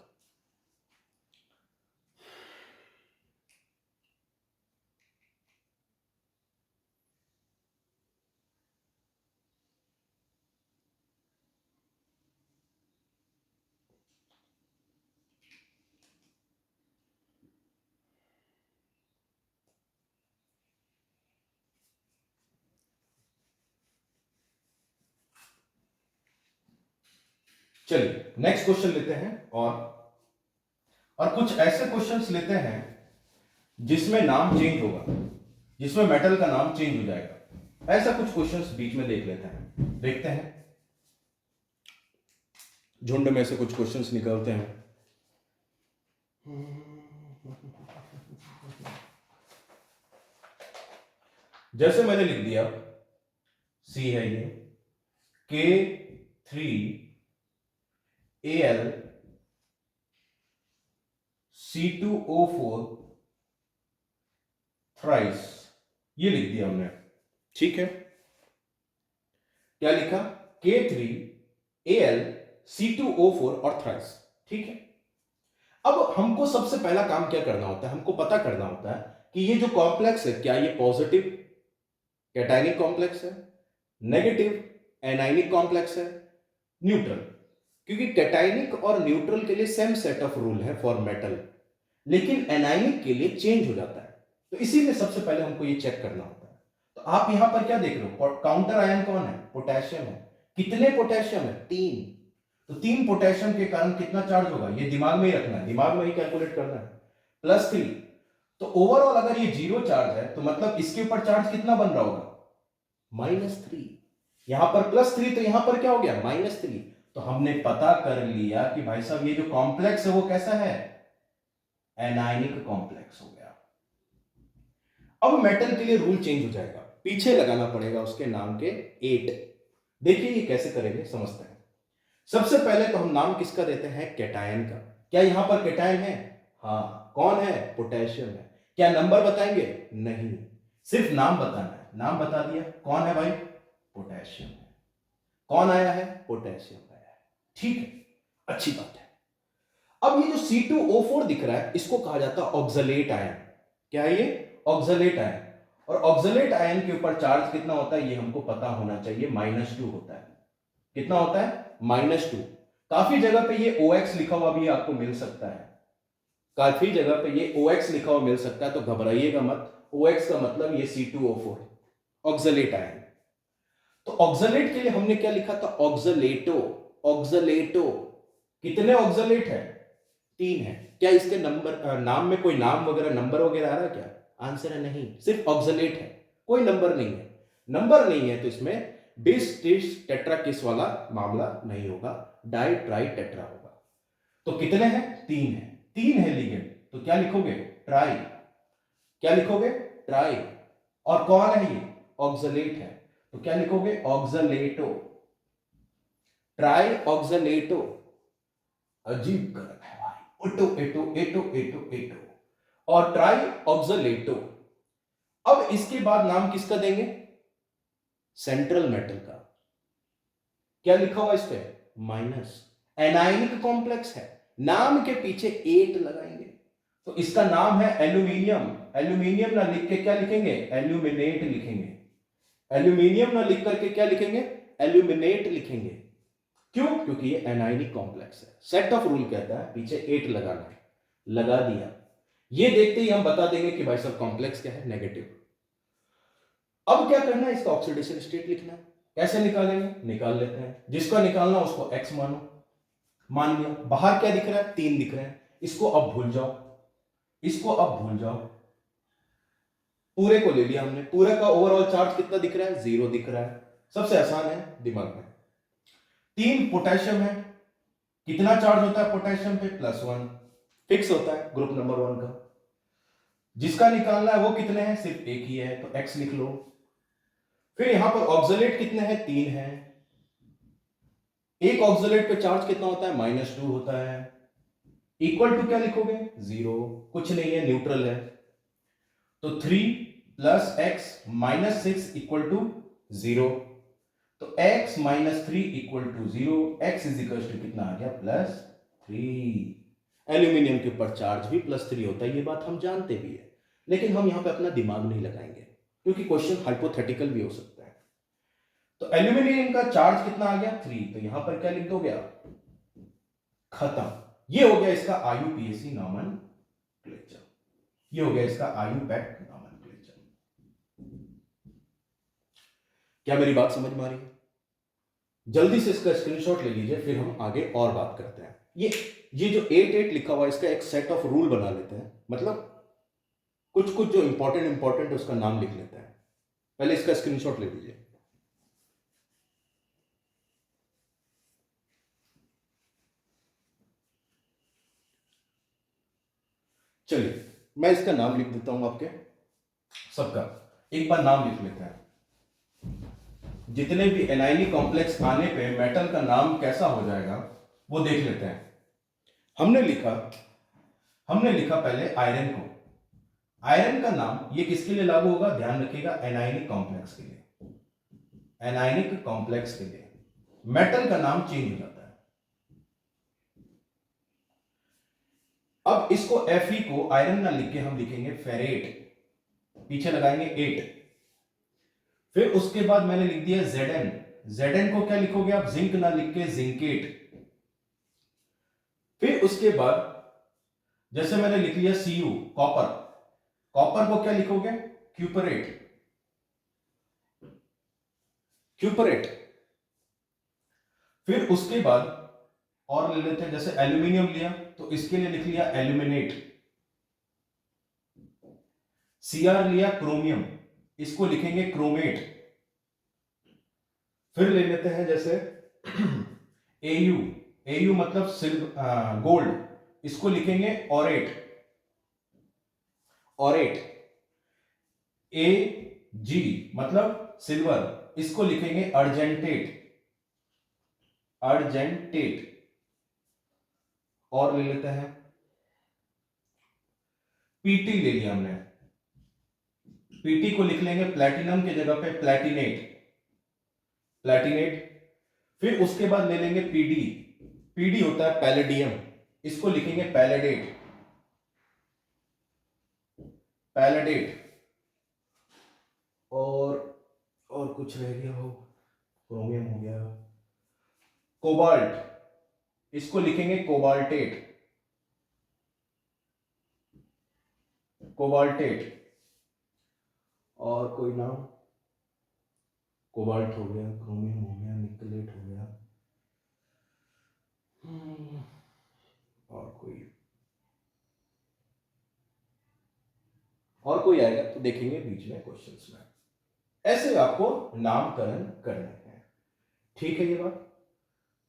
चलिए नेक्स्ट क्वेश्चन लेते हैं, और कुछ ऐसे क्वेश्चंस लेते हैं जिसमें नाम चेंज होगा, जिसमें मेटल का नाम चेंज हो जाएगा। ऐसा कुछ क्वेश्चंस बीच में देख लेते हैं, देखते हैं। झुंड में से कुछ क्वेश्चंस निकालते हैं। जैसे मैंने लिख दिया सी है ये, K3 Al C2O4 थ्राइस, ये लिख दिया हमने, ठीक है। क्या लिखा? K3Al C2O4 और थ्राइस, ठीक है। अब हमको सबसे पहला काम क्या करना होता है, हमको पता करना होता है कि ये जो कॉम्प्लेक्स है, क्या ये पॉजिटिव कैटायनिक कॉम्प्लेक्स है, नेगेटिव एनायनिक कॉम्प्लेक्स है, न्यूट्रल। क्योंकि कैटायनिक और न्यूट्रल के लिए सेम सेट ऑफ रूल है फॉर मेटल, लेकिन एनायनिक के लिए चेंज हो जाता है। तो इसीलिए सबसे पहले हमको ये चेक करना होता है। तो आप यहां पर क्या देख रहे हो, काउंटर आयन कौन है? पोटेशियम है। कितने पोटेशियम है? 3। तो 3 पोटेशियम के कारण कितना चार्ज होगा, ये दिमाग में ही रखना है, दिमाग में ही कैलकुलेट करना है, +3। तो ओवरऑल अगर ये 0 चार्ज है तो मतलब इसके ऊपर चार्ज कितना बन रहा होगा? -3। यहां पर +3 तो यहां पर क्या हो गया? -3। तो हमने पता कर लिया कि भाई साहब ये जो कॉम्प्लेक्स है वो कैसा है? एनायनिक कॉम्प्लेक्स हो गया। अब मेटल के लिए रूल चेंज हो जाएगा, पीछे लगाना पड़ेगा उसके नाम के 8। देखिए ये कैसे करेंगे, समझते हैं। सबसे पहले तो हम नाम किसका देते हैं? कैटायन का। क्या यहां पर कैटायन है? हाँ। कौन है? पोटेशियम है। क्या नंबर बताएंगे? नहीं, सिर्फ नाम बताना है। नाम बता दिया। कौन है भाई? पोटेशियम है। कौन आया है? पोटेशियम आया है, ठीक है, अच्छी बात है। अब ये जो C2O4 दिख रहा है इसको कहा जाता है ऑक्सलेट आयन। क्या है ये? Oxalate ion. और ऑक्सलेट आयन के ऊपर चार्ज कितना होता है ये हमको पता होना चाहिए, -2 होता है। कितना होता है? -2। काफी जगह पे ये OX लिखा हुआ भी आपको मिल सकता है, काफी जगह पे ये OX लिखा हुआ मिल सकता है, तो घबराइएगा मत। OX का मतलब ये C2O4 ऑक्सलेट आयन। तो ऑक्सलेट के लिए हमने क्या लिखा था? ऑक्सलेटो। ऑक्सलेटो। कितने ऑक्सलेट है? 3 है। क्या इसके नंबर नाम में कोई नाम वगैरह नंबर वगैरह आ रहा है क्या? आंसर है नहीं, सिर्फ ऑक्सलेट है, कोई नंबर नहीं है। नंबर नहीं है तो इसमें बिस टिस टेट्रा किस वाला मामला नहीं होगा, डाई ट्राई टेट्रा होगा। तो कितने हैं? 3 है। 3 है लिगेंड, तो क्या लिखोगे? ट्राई। क्या लिखोगे? ट्राई। और कौन है ये? ऑक्सलेट है, तो क्या लिखोगे? ऑक्सलेटो। ट्राई ऑक्सलेटो। अजीब गलत है भाई, ओटो एटो एटो एटो एटो और ट्राई ऑक्सलेटो। अब इसके बाद नाम किसका देंगे? सेंट्रल मेटल का। क्या लिखा हुआ इस पे? माइनस। एनायनिक कॉम्प्लेक्स है, नाम के पीछे 8 लगाएंगे, तो इसका नाम है एल्यूमिनियम। एल्यूमिनियम ना लिख के क्या लिखेंगे? एल्यूमिनेट लिखेंगे। एल्यूमिनियम ना लिख करके क्या लिखेंगे? एल्यूमिनेट लिखेंगे। क्यों? क्योंकि ये एनायनिक कॉम्प्लेक्स है। सेट ऑफ रूल कहता है पीछे 8 लगाना है, लगा दिया। ये देखते ही हम बता देंगे कि भाई साहब कॉम्प्लेक्स क्या है? नेगेटिव। अब क्या करना है? इसका ऑक्सीडेशन स्टेट लिखना है। कैसे निकालेंगे? निकाल लेते हैं, जिसका निकालना उसको x मानो। मान लिया। बाहर क्या दिख रहा है? 3 दिख रहे हैं, इसको अब भूल जाओ, इसको अब भूल जाओ। पूरे को ले लिया हमने, पूरे का ओवरऑल चार्ज कितना दिख रहा है? 0 दिख रहा है। सबसे आसान है दिमाग में। 3 पोटेशियम है, कितना चार्ज होता है पोटेशियम पे? +1, फिक्स होता है ग्रुप नंबर 1 का। जिसका निकालना है वो कितने हैं? सिर्फ एक ही है, तो x लिख लो। फिर यहां पर ऑक्सलेट कितने हैं? 3 है। एक ऑक्सलेट पे चार्ज कितना होता है? -2 होता है। इक्वल टू क्या लिखोगे? 0, कुछ नहीं है, न्यूट्रल है। तो 3 + x - 6 = 0। तो x - 3 = 0। x = कितना आ गया? +3। एल्यूमिनियम के ऊपर चार्ज भी +3 होता है, ये बात हम जानते भी है, लेकिन हम यहां पे अपना दिमाग नहीं लगाएंगे क्योंकि क्वेश्चन हाइपोथेटिकल भी हो सकता है। तो एल्यूमिनियम का चार्ज कितना आ गया? 3। तो यहां पर क्या लिख दोगे आप? खत्म। ये हो गया इसका IUPAC नॉमेनक्लेचर, ये हो गया इसका IUPAC नॉमेनक्लेचर। क्या मेरी बात समझ में आ रही है? जल्दी से इसका स्क्रीनशॉट ले लीजिए, फिर हम आगे और बात करते हैं। ये जो 8 लिखा हुआ है इसका एक सेट ऑफ रूल बना लेते हैं, मतलब कुछ कुछ जो इंपॉर्टेंट है उसका नाम लिख लेते हैं। पहले इसका स्क्रीनशॉट ले लीजिए। चलिए मैं इसका नाम लिख देता हूं आपके सबका, एक बार नाम लिख लेते हैं। जितने भी एनायनिक कॉम्प्लेक्स आने पे मेटल का नाम कैसा हो जाएगा? वो देख लेते हैं। हमने लिखा पहले आयरन को। आयरन का नाम ये किसके लिए लागू होगा, ध्यान रखिएगा, एनायनिक कॉम्प्लेक्स के लिए। एनायनिक कॉम्प्लेक्स के लिए मेटल का नाम चेंज हो जाता है। अब इसको Fe को आयरन ना लिख के हम लिखेंगे फेरेट, पीछे लगाएंगे 8। फिर उसके बाद मैंने लिख दिया Zn। Zn को क्या लिखोगे आप, जिंक ना लिख के जिंकेट। फिर उसके बाद जैसे मैंने लिख लिया Cu, कॉपर। कॉपर को क्या लिखोगे, क्यूपरेट। क्यूपरेट। फिर उसके बाद और ले लेते हैं, जैसे एल्यूमिनियम लिया तो इसके लिए लिख लिया एल्यूमिनेट। Cr लिया क्रोमियम, इसको लिखेंगे क्रोमेट। फिर ले लेते हैं जैसे Au। Au मतलब गोल्ड, इसको लिखेंगे ऑरेट। ऑरेट। Ag मतलब सिल्वर, इसको लिखेंगे अर्जेंटेट। अर्जेंटेट। और ले लेते हैं Pt ले लिया हमने, Pt को लिख लेंगे प्लैटिनम की जगह पे प्लैटिनेट। प्लैटिनेट। फिर उसके बाद ले लेंगे Pd। Pd होता है पैलेडियम, इसको लिखेंगे पैलेडेट। पैलेडेट। और कुछ रह गया हो, क्रोमियम हो गया। कोबाल्ट, इसको लिखेंगे कोबाल्टेट। कोबाल्टेट। और कोई नाम, कोबाल्ट हो गया, क्रोमियम हो गया, निकलेट हो गया। और कोई आएगा तो देखेंगे बीच में क्वेश्चंस में। ऐसे आपको नामकरण करने हैं, ठीक है ये बात।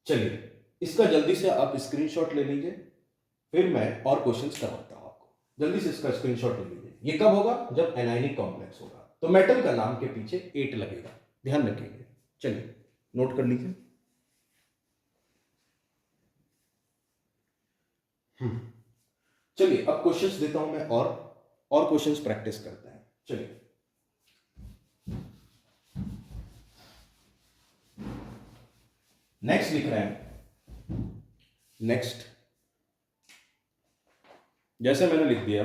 चलिए इसका जल्दी से आप स्क्रीनशॉट ले लीजिए, फिर मैं और क्वेश्चंस करवाता हूं आपको। जल्दी से इसका स्क्रीनशॉट ले लीजिए। ये कब होगा, जब एनायनिक कॉम्प्लेक्स होगा। तो मेटल का नाम के पीछे 8 लगेगा, ध्यान रखिएगा। चलिए नोट कर लीजिए। चलिए अब क्वेश्चंस देता हूं मैं, और क्वेश्चंस प्रैक्टिस करते हैं। चलिए नेक्स्ट लिख रहे हैं। नेक्स्ट जैसे मैंने लिख दिया,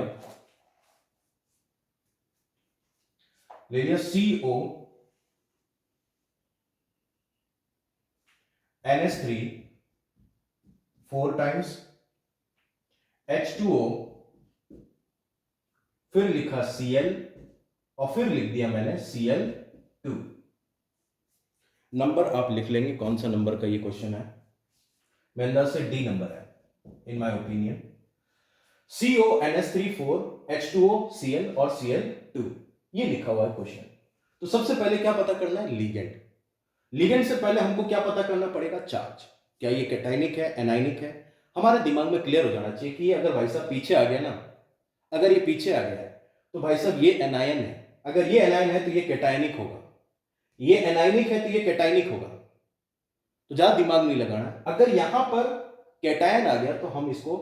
ले लिया CO NH3 4 टाइम्स, H2O, फिर लिखा Cl और फिर लिख दिया मैंने Cl2। नंबर आप लिख लेंगे, कौन सा नंबर का ये क्वेश्चन है, मेरे अंदाज से डी नंबर है in my opinion. CO NH3 4 H2O Cl और Cl2, ये लिखा हुआ है क्वेश्चन। तो सबसे पहले क्या पता करना है, लिगेंड। लिगेंड से पहले हमको क्या पता करना पड़ेगा, चार्ज। क्या ये कैटायनिक है, एनायनिक है। हमारे दिमाग में क्लियर हो जाना चाहिए कि ये अगर भाई साहब पीछे आ गया ना, अगर ये पीछे आ गया है तो भाई साहब ये एनायन है। अगर ये एनायन है तो ये कैटायनिक होगा, ये एनायनिक है तो ये कैटायनिक होगा। तो ज्यादा दिमाग नहीं लगाना। अगर यहां पर कैटायन आ गया तो हम इसको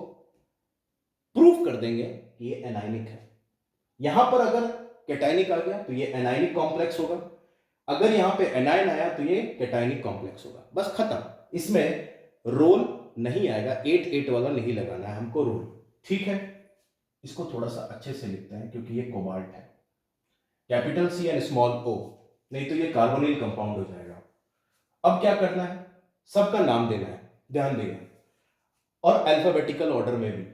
प्रूफ कर देंगे कि ये एनायनिक है। यहां पर अगर कैटायनिक आ गया तो ये एनायनिक कॉम्प्लेक्स होगा, अगर यहां पे एनायन आया तो ये कैटायनिक कॉम्प्लेक्स होगा। बस खत्म, इसमें रोल नहीं आएगा, 8 वाला नहीं लगाना है हमको रोल, ठीक है। इसको थोड़ा सा अच्छे से लिखते हैं क्योंकि ये कोबाल्ट है, capital C and small o, नहीं तो ये कार्बोनिल कंपाउंड हो जाएगा। अब क्या करना है, सबका नाम देना है, ध्यान देना, और अल्फाबेटिकल ऑर्डर में भी।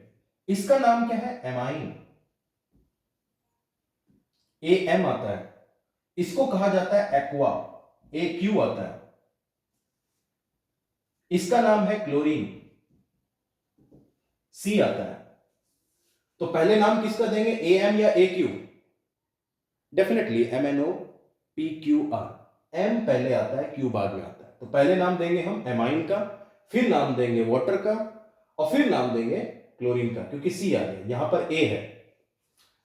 इसका नाम क्या है, एमाइन, AM आता है। इसको कहा जाता है एक्वा, AQ आता है। इसका नाम है क्लोरीन, C आता है। तो पहले नाम किसका देंगे, AM या AQ? डेफिनेटली MnOPQR, M पहले आता है, Q बाद में आता है। तो पहले नाम देंगे हम एमाइन का, फिर नाम देंगे वाटर का, और फिर नाम देंगे क्लोरीन का, क्योंकि C आ गया, यहां पर A है।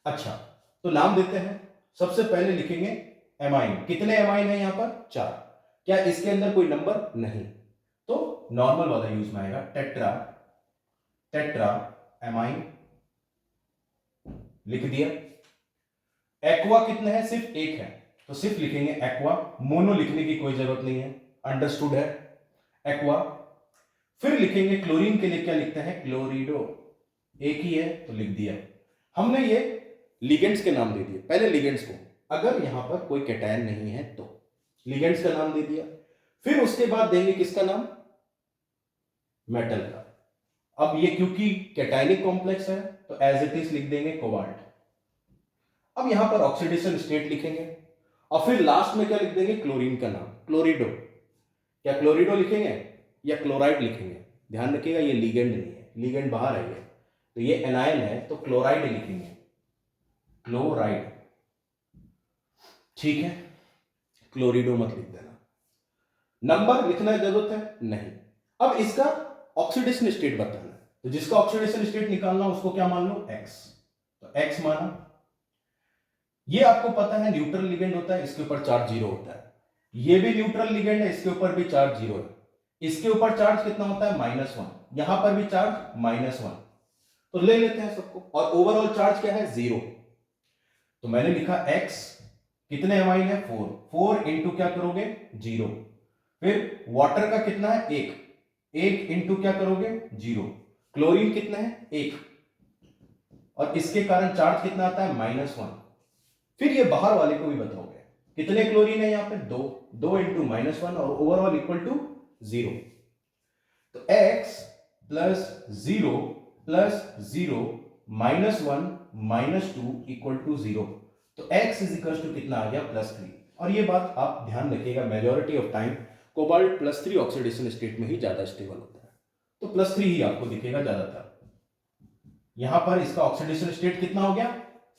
अच्छा तो नाम देते हैं। सबसे पहले लिखेंगे एमाइन। कितने एमाइन है यहां पर, 4। क्या इसके अंदर कोई नंबर, नहीं, तो नॉर्मल वाला यूज में आएगा, टेट्रा एमाइन लिख दिया। एक्वा कितने हैं, सिर्फ एक है, तो सिर्फ लिखेंगे एक्वा, मोनो लिखने की कोई जरूरत नहीं है, अंडरस्टूड है, एक्वा। फिर लिखेंगे क्लोरीन के लिए क्या लिखते हैं, क्लोरिडो, एक ही है तो लिख दिया। हमने ये लिगेंड्स के नाम दे दिए, पहले लिगेंड्स को, अगर यहां पर कोई कैटायन नहीं है तो लिगेंड्स का नाम दे दिया। फिर उसके बाद देंगे किसका नाम, मेटल का। अब ये क्योंकि कैटायनिक कॉम्प्लेक्स है तो एज इट इज लिख देंगे कोबाल्ट। अब यहां पर ऑक्सीडेशन स्टेट लिखेंगे और फिर लास्ट में क्या लिख देंगे, क्लोरीन का नाम, क्लोरिडो। क्या क्लोरिडो लिखेंगे या क्लोराइड लिखेंगे, ध्यान रखिएगा ये लिगेंड नहीं है, लिगेंड बाहर आई है, तो ये एनायन है तो क्लोराइड लिखेंगे, क्लोराइड, ठीक है, क्लोरिडो मत लिख देना। नंबर लिखना जरूरत है नहीं। अब इसका ऑक्सीडेशन स्टेट बताना है, तो जिसका ऑक्सीडेशन स्टेट निकालना उसको क्या मान लो, एक्स, तो एक्स माना। ये आपको पता है न्यूट्रल लिगेंड होता है, इसके ऊपर चार्ज जीरो होता है, ये भी न्यूट्रल लिगेंड है, इसके ऊपर भी चार्ज जीरो है, इसके ऊपर चार्ज कितना होता है, -1, यहां पर भी चार्ज -1, तो ले लेते हैं सबको, और ओवरऑल चार्ज क्या है, 0। तो मैंने लिखा x, कितने एमाइन है, 4 इंटू क्या करोगे, 0। फिर वाटर का कितना है, 1 इंटू क्या करोगे, 0। क्लोरीन कितना है, 1, और इसके कारण चार्ज कितना आता है, -1। फिर ये बाहर वाले को भी बताओगे, कितने क्लोरीन है यहाँ पे, 2 इंटू -1 और ओवरऑल इक्वल टू 0। तो x plus 0 plus 0 -1 -2 equal to 0, तो x इज इक्वल टू कितना आ गया, +3। और ये बात आप ध्यान रखिएगा, majority of time cobalt +3 oxidation state में ही ज्यादा स्टेबल होता है, तो +3 ही आपको दिखेगा ज्यादातर। यहां पर इसका ऑक्सीडेशन स्टेट कितना हो गया,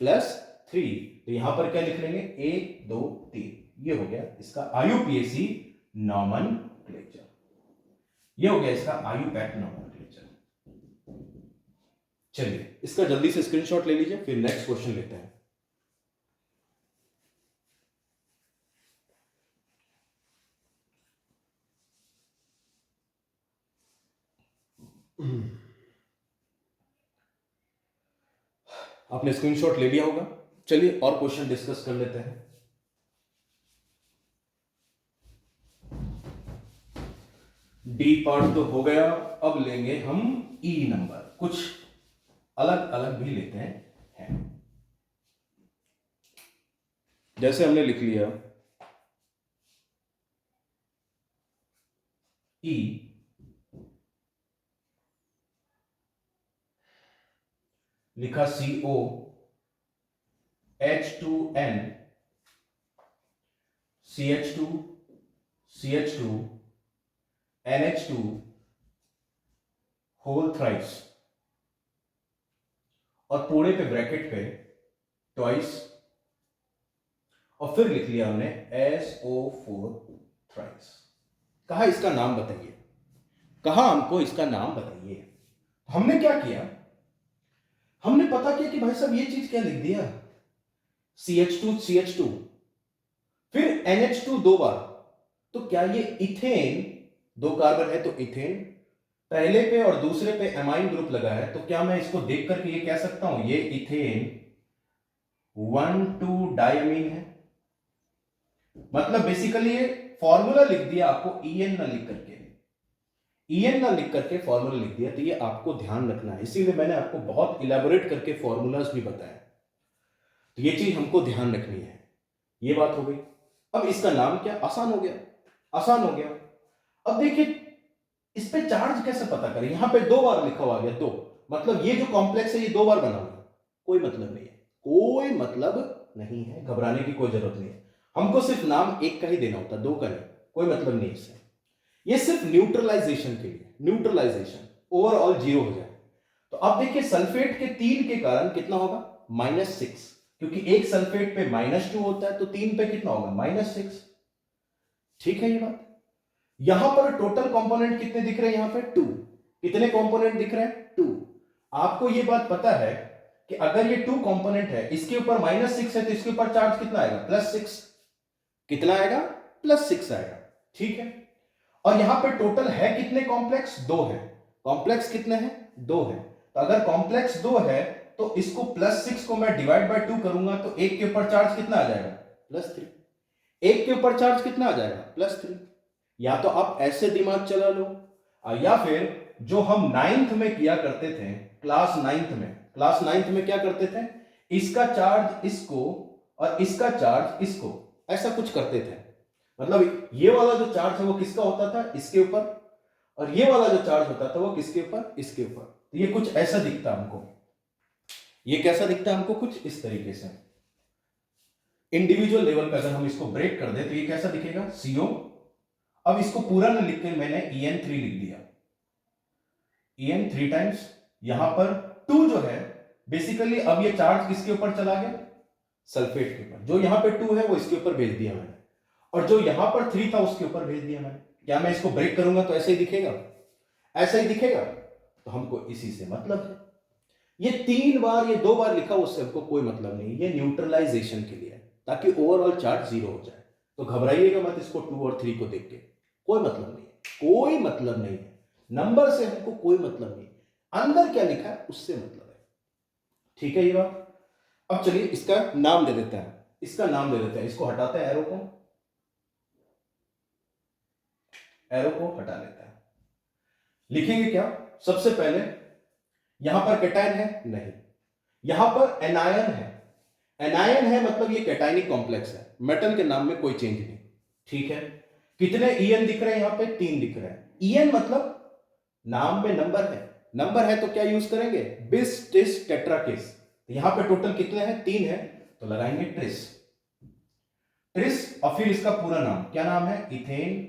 +3, तो यहां पर क्या लिख लेंगे, 1 2 3, ये हो गया इसका IUPAC नॉमेनक्लेचर, ये हो गया इसका IUPAC नॉमेनक्लेचर। चलिए इसका जल्दी से स्क्रीनशॉट ले लीजिए, फिर नेक्स्ट क्वेश्चन लेते हैं। आपने स्क्रीनशॉट ले लिया होगा, चलिए और क्वेश्चन डिस्कस कर लेते हैं। डी पार्ट तो हो गया, अब लेंगे हम ई नंबर, कुछ अलग अलग भी लेते हैं। जैसे हमने लिख लिया ई, लिखा CO, H2N, CH2, CH2, NH2 whole thrice, और पूरे पे ब्रैकेट पे ट्वाइस, और फिर लिख लिया हमने SO4 थ्राइस। कहा इसका नाम बताइए, कहा हमको इसका नाम बताइए। हमने क्या किया, हमने पता किया कि भाई साहब ये चीज क्या लिख दिया, CH2 CH2, फिर NH2 दो बार, तो क्या ये इथेन, 2 कार्बन है तो इथेन, पहले पे और दूसरे पे एमाइन ग्रुप लगा है, तो क्या मैं इसको देख करके ये कह सकता हूं ये इथेन 1,2 डायमीन है। मतलब बेसिकली ये फॉर्मूला लिख दिया आपको, EN ना लिख करके, EN ना लिख करके फॉर्मूला लिख दिया, तो ये आपको ध्यान रखना है, इसीलिए मैंने आपको बहुत इलेबोरेट करके फॉर्मूलाज भी बताया, तो ये चीज हमको ध्यान रखनी है। ये बात हो गई। अब इसका नाम क्या, आसान हो गया, आसान हो गया। अब देखिए इस पे चार्ज कैसे पता करें, यहां पे 2 बार लिखा हुआ गया, 2, मतलब ये जो कॉम्प्लेक्स है ये 2 बार बना हुआ, कोई मतलब नहीं है, कोई मतलब नहीं है, घबराने की कोई जरूरत नहीं है, हमको सिर्फ नाम एक का ही देना होता है, 2 का नहीं, कोई मतलब नहीं इससे। ये सिर्फ न्यूट्रलाइजेशन के लिए, न्यूट्रलाइजेशन, ओवरऑल 0 हो जाए। तो अब देखिए सल्फेट के 3 के कारण कितना होगा, -6, क्योंकि एक सल्फेट पे -2 होता है, तो 3 पे कितना होगा, -6। ठीक है ये बात। यहां पर टोटल कंपोनेंट कितने दिख रहे हैं, यहां पे 2, कितने कंपोनेंट दिख रहे हैं, 2। आपको ये बात पता है कि अगर ये 2 कंपोनेंट है, इसके ऊपर -6 है, तो इसके ऊपर चार्ज कितना आएगा, +6, कितना आएगा, +6 आएगा, ठीक है। और यहां पे टोटल है कितने कॉम्प्लेक्स? 2 है। कॉम्प्लेक्स कितने हैं? 2 है। तो अगर कॉम्प्लेक्स 2 है तो इसको +6 को मैं डिवाइड बाय 2 करूंगा तो 1 के ऊपर चार्ज कितना आ जाएगा? +3। 1 के ऊपर चार्ज कितना आ जाएगा? +3। या तो आप ऐसे दिमाग चला लो, या फिर जो हम 9th में किया करते थे, क्लास 9th में क्या करते थे? इसका चार्ज इसको और इसका चार्ज इसको, ऐसा कुछ करते थे। मतलब ये वाला जो चार्ज है वो किसका होता था? इसके ऊपर, और ये वाला जो चार्ज होता था वो किसके ऊपर? इसके ऊपर। तो ये कुछ ऐसा दिखता हमको। ये कैसा दिखता है हमको? कुछ इस तरीके से। इंडिविजुअल लेवल पे अगर हम इसको ब्रेक कर दे तो ये कैसा दिखेगा? CO। अब इसको पूरा न लिख के मैंने EN3 लिख दिया। EN3 टाइम्स यहां पर 2 जो है बेसिकली, अब ये चार्ज किसके ऊपर चला गया? सल्फेट के ऊपर। जो यहां पे 2 है वो इसके ऊपर भेज दिया मैंने, और जो यहां पर 3 था उसके ऊपर भेज दिया मैंने। क्या मैं इसको ब्रेक करूंगा तो ऐसे ही दिखेगा? ऐसा ही दिखेगा। तो हमको इसी से मतलब है। ये 3 बार, ये 2 बार लिखा उससे हमको कोई मतलब नहीं। ये न्यूट्रलाइजेशन के लिए है, ताकि ओवरऑल चार्ज 0 हो जाए। तो घबराइएगा मत इसको 2 और 3 को देख के, कोई मतलब नहीं है, कोई मतलब नहीं है। नंबर से हमको कोई मतलब नहीं, अंदर क्या लिखा है उससे मतलब है। ठीक है ये बात। अब चलिए इसका नाम दे देते हैं, इसको हटाते हैं, एरो को हटा लेते हैं। लिखेंगे क्या? सबसे पहले यहां पर कैटायन है? नहीं। यहां पर एनायन है। एनायन है मतलब ये कैटायनिक कॉम्प्लेक्स है। मेटल के नाम में कोई चेंज नहीं। ठीक है। कितने EN दिख रहे हैं? यहां पे 3 दिख रहे हैं। EN मतलब नाम में नंबर है। नंबर है तो क्या यूज करेंगे? बिस टिस टेट्राकिस। यहां पे टोटल कितने हैं? 3 है, तो लगाएंगे ट्रिस। और फिर इसका पूरा नाम क्या नाम है? इथेन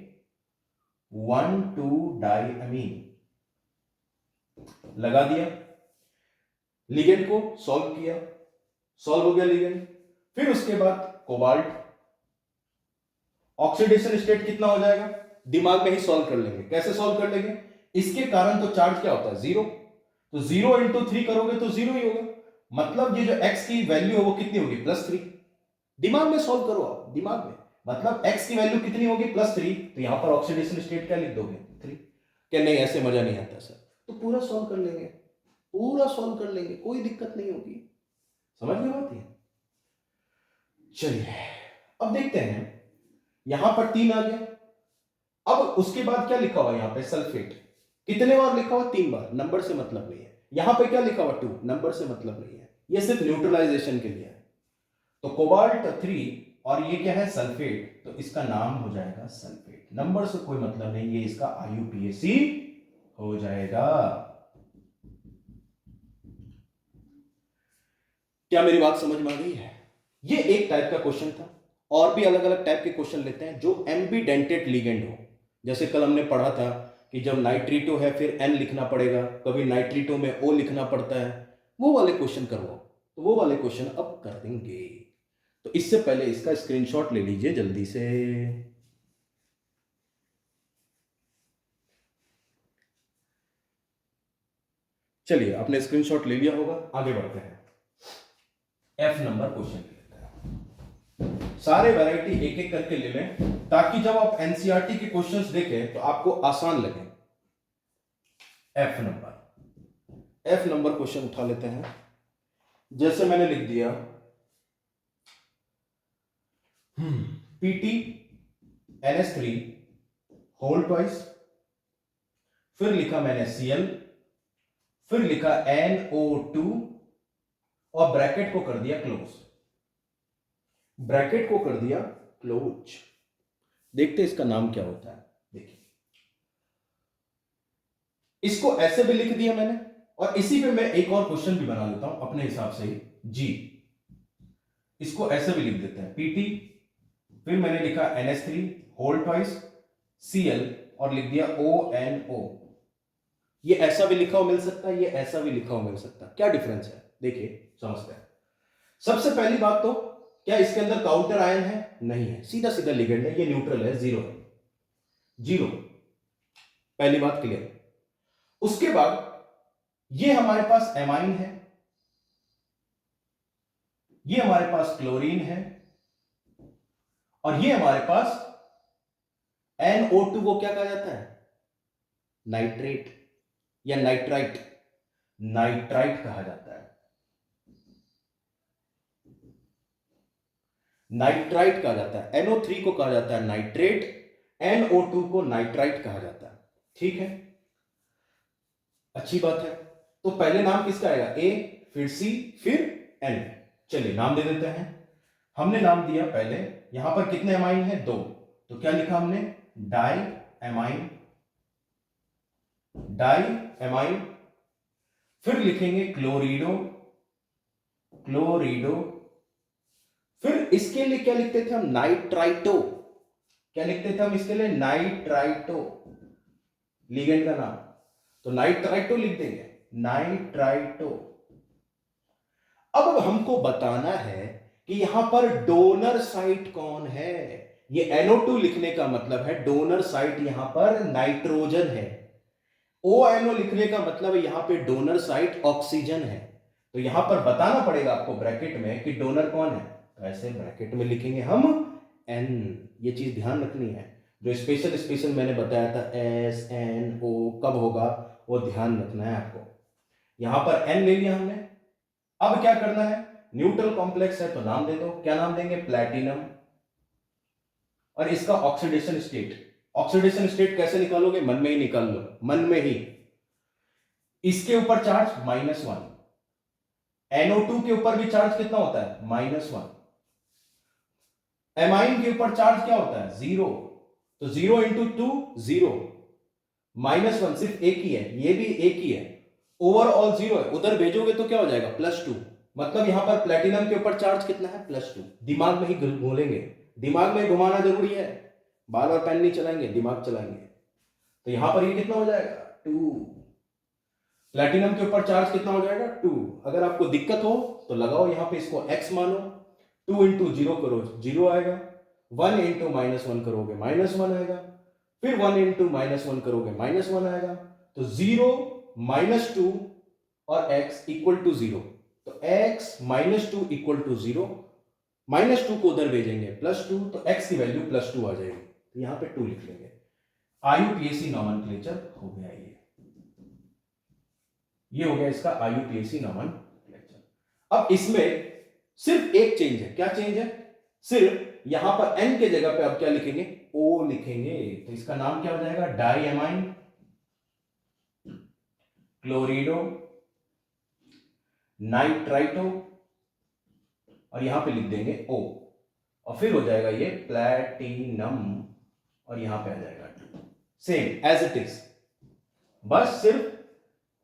1,2-डाइअमीन। लगा दिया। लिगेंड को सॉल्व किया, सॉल्व हो गया लिगेंड। फिर उसके बाद कोबाल्ट, ऑक्सीडेशन स्टेट कितना हो जाएगा? दिमाग में ही सॉल्व कर लेंगे। कैसे सॉल्व कर लेंगे? इसके कारण तो चार्ज क्या होता है? 0। तो 0 इंटू 3 करोगे तो 0 ही होगा। मतलब ये जो x की वैल्यू है वो कितनी होगी? +3। दिमाग में सॉल्व करो आप, दिमाग में। मतलब x की वैल्यू कितनी होगी? +3। तो यहां पर ऑक्सीडेशन स्टेट क्या लिख दोगे? 3। क्या नहीं, ऐसे मजा नहीं आता सर? तो पूरा सॉल्व कर लेंगे, पूरा सॉल्व कर लेंगे, कोई दिक्कत नहीं होगी। समझ में आती है? चलिए अब देखते हैं। यहां पर 3 आ गया। अब उसके बाद क्या लिखा हुआ? यहां पे सल्फेट। कितने बार लिखा हुआ? 3 बार। नंबर से मतलब नहीं है। यहां पे क्या लिखा हुआ? 2। नंबर से मतलब नहीं है, ये सिर्फ न्यूट्रलाइजेशन के लिए है। तो कोबाल्ट 3 और ये क्या है? सल्फेट। तो इसका नाम हो जाएगा सल्फेट। नंबर से कोई मतलब नहीं, ये इसका IUPAC हो जाएगा। क्या मेरी बात समझ में आ गई है? ये एक टाइप का क्वेश्चन था। और भी अलग अलग टाइप के क्वेश्चन लेते हैं जो एम्बीडेंटेड लिगेंड हो। जैसे कल हमने पढ़ा था कि जब नाइट्रीटो है फिर N लिखना पड़ेगा, कभी नाइट्रीटो में O लिखना पड़ता है, वो वाले क्वेश्चन करवाओ। तो वो वाले क्वेश्चन अब कर देंगे। तो इससे पहले इसका स्क्रीनशॉट ले लीजिए जल्दी से। चलिए आपने स्क्रीनशॉट ले लिया होगा, आगे बढ़ते हैं। F नंबर क्वेश्चन ले लेते हैं। सारे वैरायटी एक एक करके ले लें ताकि जब आप NCERT के क्वेश्चंस देखें तो आपको आसान लगे। F नंबर क्वेश्चन उठा लेते हैं। जैसे मैंने लिख दिया PT NH3 होल ट्वाइस, फिर लिखा मैंने Cl, फिर लिखा NO2 और ब्रैकेट को कर दिया क्लोज। देखते इसका नाम क्या होता है। देखिए इसको ऐसे भी लिख दिया मैंने, और इसी पे मैं एक और क्वेश्चन भी बना लेता हूं अपने हिसाब से। G, इसको ऐसे भी लिख देते हैं PT, फिर मैंने लिखा NH3 होल ट्वाइस Cl और लिख दिया ONO। ये ऐसा भी लिखा हो मिल सकता है, ये ऐसा भी लिखा हो मिल सकता है। क्या डिफरेंस है देखिए, समझते हैं। सबसे पहली बात तो क्या इसके अंदर काउंटर आयन है? नहीं है, सीधा सीधा लिगेंड है, ये न्यूट्रल है, 0 है, 0। पहली बात क्लियर। उसके बाद ये हमारे पास एमाइन है, ये हमारे पास क्लोरीन है, और ये हमारे पास NO2 को क्या कहा जाता है? नाइट्रेट या नाइट्राइट, नाइट्राइट कहा जाता है। नाइट्राइट कहा जाता है। NO3 को कहा जाता है नाइट्रेट, NO2 को नाइट्राइट कहा जाता है। ठीक है, अच्छी बात है। तो पहले नाम किसका आएगा? ए, फिर सी, फिर एन। चलिए नाम दे देते हैं। हमने नाम दिया पहले, यहां पर कितने एमाइन है? 2। तो क्या लिखा हमने? Diamine, diamine. फिर लिखेंगे क्लोरिडो, क्लोरिडो। फिर इसके लिए क्या लिखते थे हम? नाइट्राइटो। क्या लिखते थे हम इसके लिए? नाइट्राइटो, लिगेंड का नाम। तो नाइट्राइटो लिख देंगे, नाइट्राइटो। अब हमको बताना है कि यहां पर डोनर साइट कौन है। ये NO2 लिखने का मतलब है डोनर साइट यहां पर नाइट्रोजन है। ONO लिखने का मतलब है यहां पे डोनर साइट ऑक्सीजन है। तो यहां पर बताना पड़ेगा आपको ब्रैकेट में कि डोनर कौन है। तो ऐसे ब्रैकेट में लिखेंगे हम N। ये चीज ध्यान रखनी है, जो स्पेशल स्पेशल मैंने बताया था SNO कब होगा वो ध्यान रखना है आपको। यहां पर N ले लिया हमने। अब क्या करना है? न्यूट्रल कॉम्प्लेक्स है तो नाम दे दो। क्या नाम देंगे? प्लैटिनम। और इसका ऑक्सीडेशन स्टेट, ऑक्सीडेशन स्टेट कैसे निकालोगे? मन में ही निकाल लो, मन में ही। इसके ऊपर चार्ज -1, NO2 के ऊपर भी चार्ज कितना होता है? -1। एमाइन के ऊपर चार्ज क्या होता है? 0। तो 0 इंटू 2 0, -1 सिर्फ एक ही है, ये भी एक ही है, ओवरऑल 0 है। उधर भेजोगे तो क्या हो जाएगा? +2। मतलब यहां पर प्लेटिनम के ऊपर चार्ज कितना है? +2। दिमाग में ही घोलेंगे, दिमाग में घुमाना जरूरी है, बार बार पेन नहीं चलाएंगे, दिमाग चलाएंगे। तो यहां पर ये कितना हो जाएगा? 2। प्लेटिनम के ऊपर चार्ज कितना हो जाएगा? 2। अगर आपको दिक्कत हो तो लगाओ यहां पे, इसको x मानो। 2 इंटू 0 करो, 0 आएगा। 1 इंटू -1 करोगे, -1 आएगा। फिर 1 इंटू -1 करोगे, -1 आएगा। तो 0 -2 और x इक्वल टू 0। तो x -2 इक्वल टू 0, -2 को उधर भेजेंगे +2, तो x की वैल्यू +2 आ जाएगी। तो यहां पे 2 लिख लेंगे। IUPAC नॉमेनक्लेचर हो गया। ये हो गया इसका IUPAC नॉमेनक्लेचर। अब इसमें सिर्फ एक चेंज है। क्या चेंज है? सिर्फ यहां पर N के जगह पे अब क्या लिखेंगे? O लिखेंगे। तो इसका नाम क्या हो जाएगा? डाई एमाइन क्लोरिडो नाइट्राइटो, और यहां पे लिख देंगे O, और फिर हो जाएगा ये प्लैटिनम, और यहां पे आ जाएगा 2। सेम एज इट इज, बस सिर्फ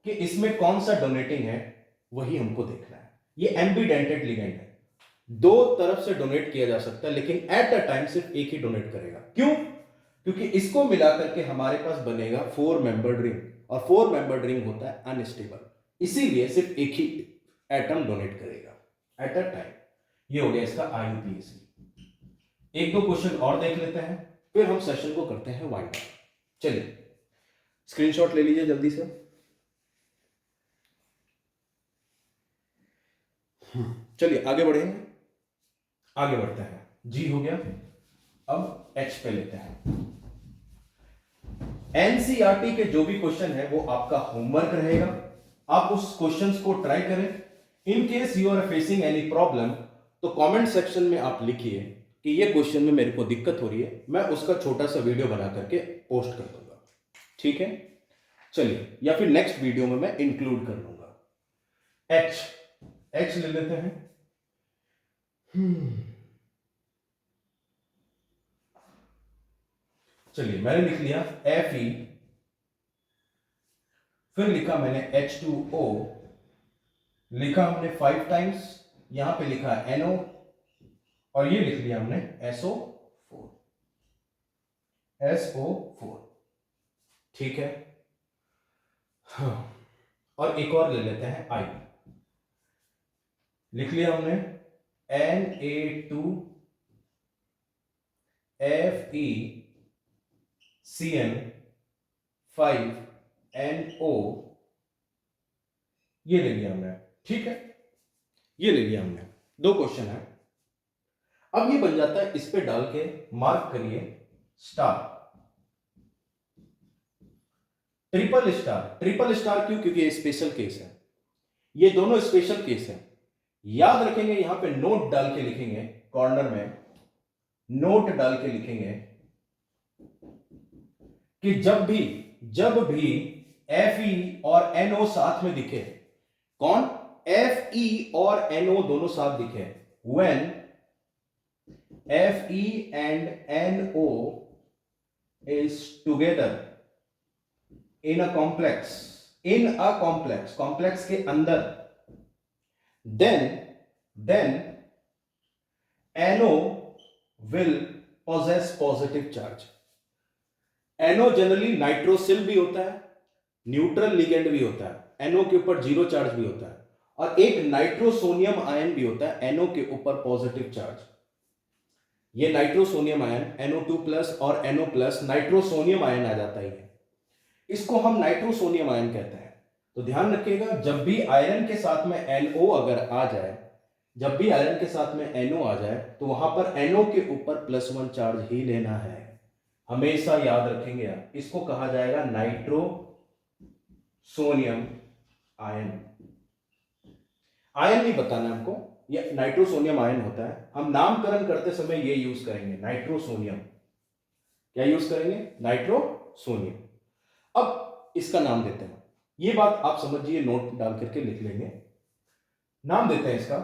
कि इसमें कौन सा डोनेटिंग है वही हमको देखना है। ये एम्बीडेंटेड लिगेंड है, दो तरफ से डोनेट किया जा सकता है, लेकिन एट अ टाइम सिर्फ एक ही डोनेट करेगा। क्यों? क्योंकि इसको मिलाकर के हमारे पास बनेगा 4 मेंबर्ड रिंग, और 4 मेंबर्ड रिंग होता है अनस्टेबल, इसीलिए सिर्फ एक ही एटम डोनेट करेगा एट अ टाइम। ये हो गया इसका IUPAC। एक दो क्वेश्चन और देख लेते हैं, फिर हम सेशन को करते हैं वाइंड अप। चलिए स्क्रीनशॉट ले लीजिए जल्दी से। चलिए आगे बढ़ेंगे, आगे बढ़ते हैं। जी हो गया, अब H पे लेते हैं। NCERT के जो भी क्वेश्चन है वो आपका होमवर्क रहेगा, आप उस क्वेश्चंस को ट्राई करें। In case you are facing any problem तो कमेंट सेक्शन में आप लिखिए कि ये क्वेश्चन में मेरे को दिक्कत हो रही है, मैं उसका छोटा सा वीडियो बना करके पोस्ट कर दूंगा। ठीक है, चलिए, या फिर नेक्स्ट वीडियो में मैं इंक्लूड कर लूंगा। H ले लेते हैं। चलिए मैंने लिख लिया Fe, फिर लिखा मैंने H2O, लिखा हमने 5 टाइम्स, यहां पे लिखा NO, और ये लिख लिया हमने SO4, SO4। ठीक है, हाँ। और एक और ले लेते हैं I, लिख लिया हमने Na2FeCN5NO, ये ले लिया हमने। ठीक है, ये ले लिया हमने, 2 क्वेश्चन है। अब ये बन जाता है, इस पे डाल के मार्क करिए स्टार। ट्रिपल स्टार क्यों? क्योंकि ये स्पेशल केस है, ये दोनों स्पेशल केस है। याद रखेंगे, यहां पे नोट डाल के लिखेंगे, कॉर्नर में नोट डाल के लिखेंगे कि जब भी एफ ई और एनओ साथ में दिखे, कौन? एफ ई और एनओ दोनों साथ दिखे, when F E and NO is together in a complex के अंदर, then NO will possess positive charge. NO generally nitrosyl भी होता है, न्यूट्रल लिगेंड भी होता है, NO के ऊपर जीरो चार्ज भी होता है, और एक नाइट्रोसोनियम आयन भी होता है NO के ऊपर पॉजिटिव चार्ज। ये नाइट्रोसोनियम आयन NO2+ और NO+ नाइट्रोसोनियम आयन आ जाता है, इसको हम नाइट्रोसोनियम आयन कहते हैं। तो ध्यान रखिएगा, जब भी आयरन के साथ में NO अगर आ जाए, जब भी आयरन के साथ में NO आ जाए, तो वहां पर NO के ऊपर +1 चार्ज ही लेना है, हमेशा याद रखेंगे आप। इसको कहा जाएगा नाइट्रोसोनियम आयन। आयन नहीं बताना हमको, ये नाइट्रोसोनियम आयन होता है। हम नामकरण करते समय ये यूज करेंगे, नाइट्रोसोनियम। क्या यूज करेंगे? नाइट्रोसोनियम। अब इसका नाम देते हैं, ये बात आप समझिए, नोट डाल करके लिख लेंगे। नाम देते हैं इसका।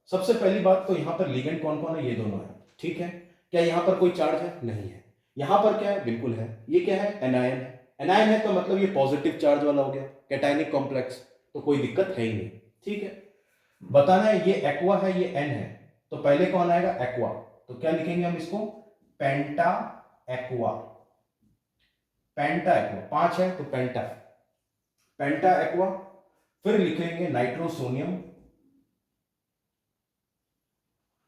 सबसे पहली बात तो यहां पर लिगेंड कौन कौन है? ये दोनों है, ठीक है। क्या यहां पर कोई चार्ज है? नहीं है। यहां पर क्या है? बिल्कुल है। ये क्या है? एनायन है। एनायन है तो मतलब ये पॉजिटिव चार्ज वाला हो गया, कैटायनिक कॉम्प्लेक्स, तो कोई दिक्कत है ही नहीं, ठीक है। बताना है ये एक्वा है, ये एन है, तो पहले कौन आएगा? एक्वा। तो क्या लिखेंगे हम इसको? पेंटा एक्वा। पेंटा एक्वा, 5 है तो पेंटा, पेंटा एक्वा। फिर लिखेंगे नाइट्रोसोनियम,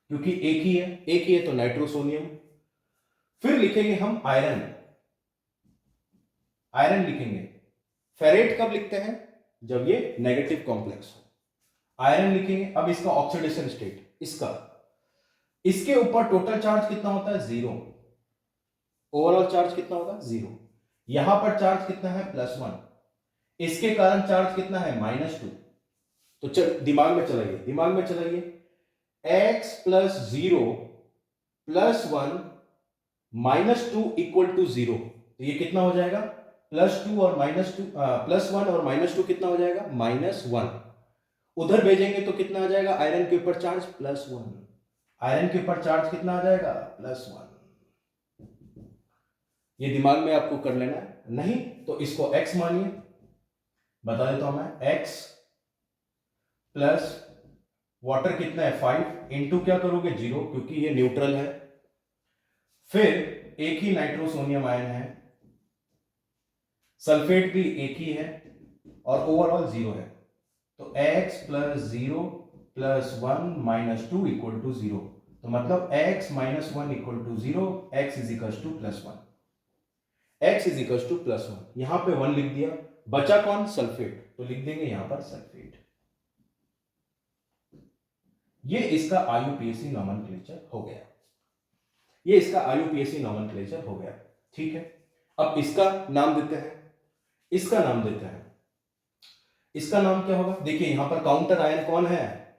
क्योंकि एक ही है तो नाइट्रोसोनियम। फिर लिखेंगे हम आयरन, आयरन लिखेंगे। फेरेट कब लिखते हैं? जब ये नेगेटिव कॉम्प्लेक्स हो। आयरन लिखेंगे। अब इसका ऑक्सीडेशन स्टेट, इसके ऊपर टोटल चार्ज कितना होता है? 0। ओवरऑल चार्ज कितना होगा? 0। यहां पर चार्ज कितना है? +1। इसके कारण चार्ज कितना है? -2। तो दिमाग में चलाइए, x + 0 + 1 -2 = 0। तो ये कितना हो जाएगा? +2 और -2, +1 और -2 कितना हो जाएगा? -1। उधर भेजेंगे तो कितना आ जाएगा? आयरन के ऊपर चार्ज +1। आयरन के ऊपर चार्ज कितना आ जाएगा? +1। ये दिमाग में आपको कर लेना है, नहीं तो इसको x मानिए। बता देता हूं मैं, x प्लस वाटर कितना है? 5 इंटू क्या करोगे? 0, क्योंकि ये न्यूट्रल है। फिर एक ही नाइट्रोसोनियम आयन है, सल्फेट भी एक ही है, और ओवरऑल 0 है। तो x + 0 + 1 - 2 = 0। तो मतलब x - 1 = 0, x = +1, x = +1। यहां पे 1 लिख दिया, बचा कौन? सल्फेट, तो लिख देंगे यहां पर सल्फेट। ये इसका आईयूपीएसी नॉमेनक्लेचर हो गया, ये इसका आईयूपीएसी नॉमेनक्लेचर हो गया, ठीक है। अब इसका नाम देते हैं, इसका नाम देते हैं। इसका नाम क्या होगा? देखिए यहां पर काउंटर आयन कौन है?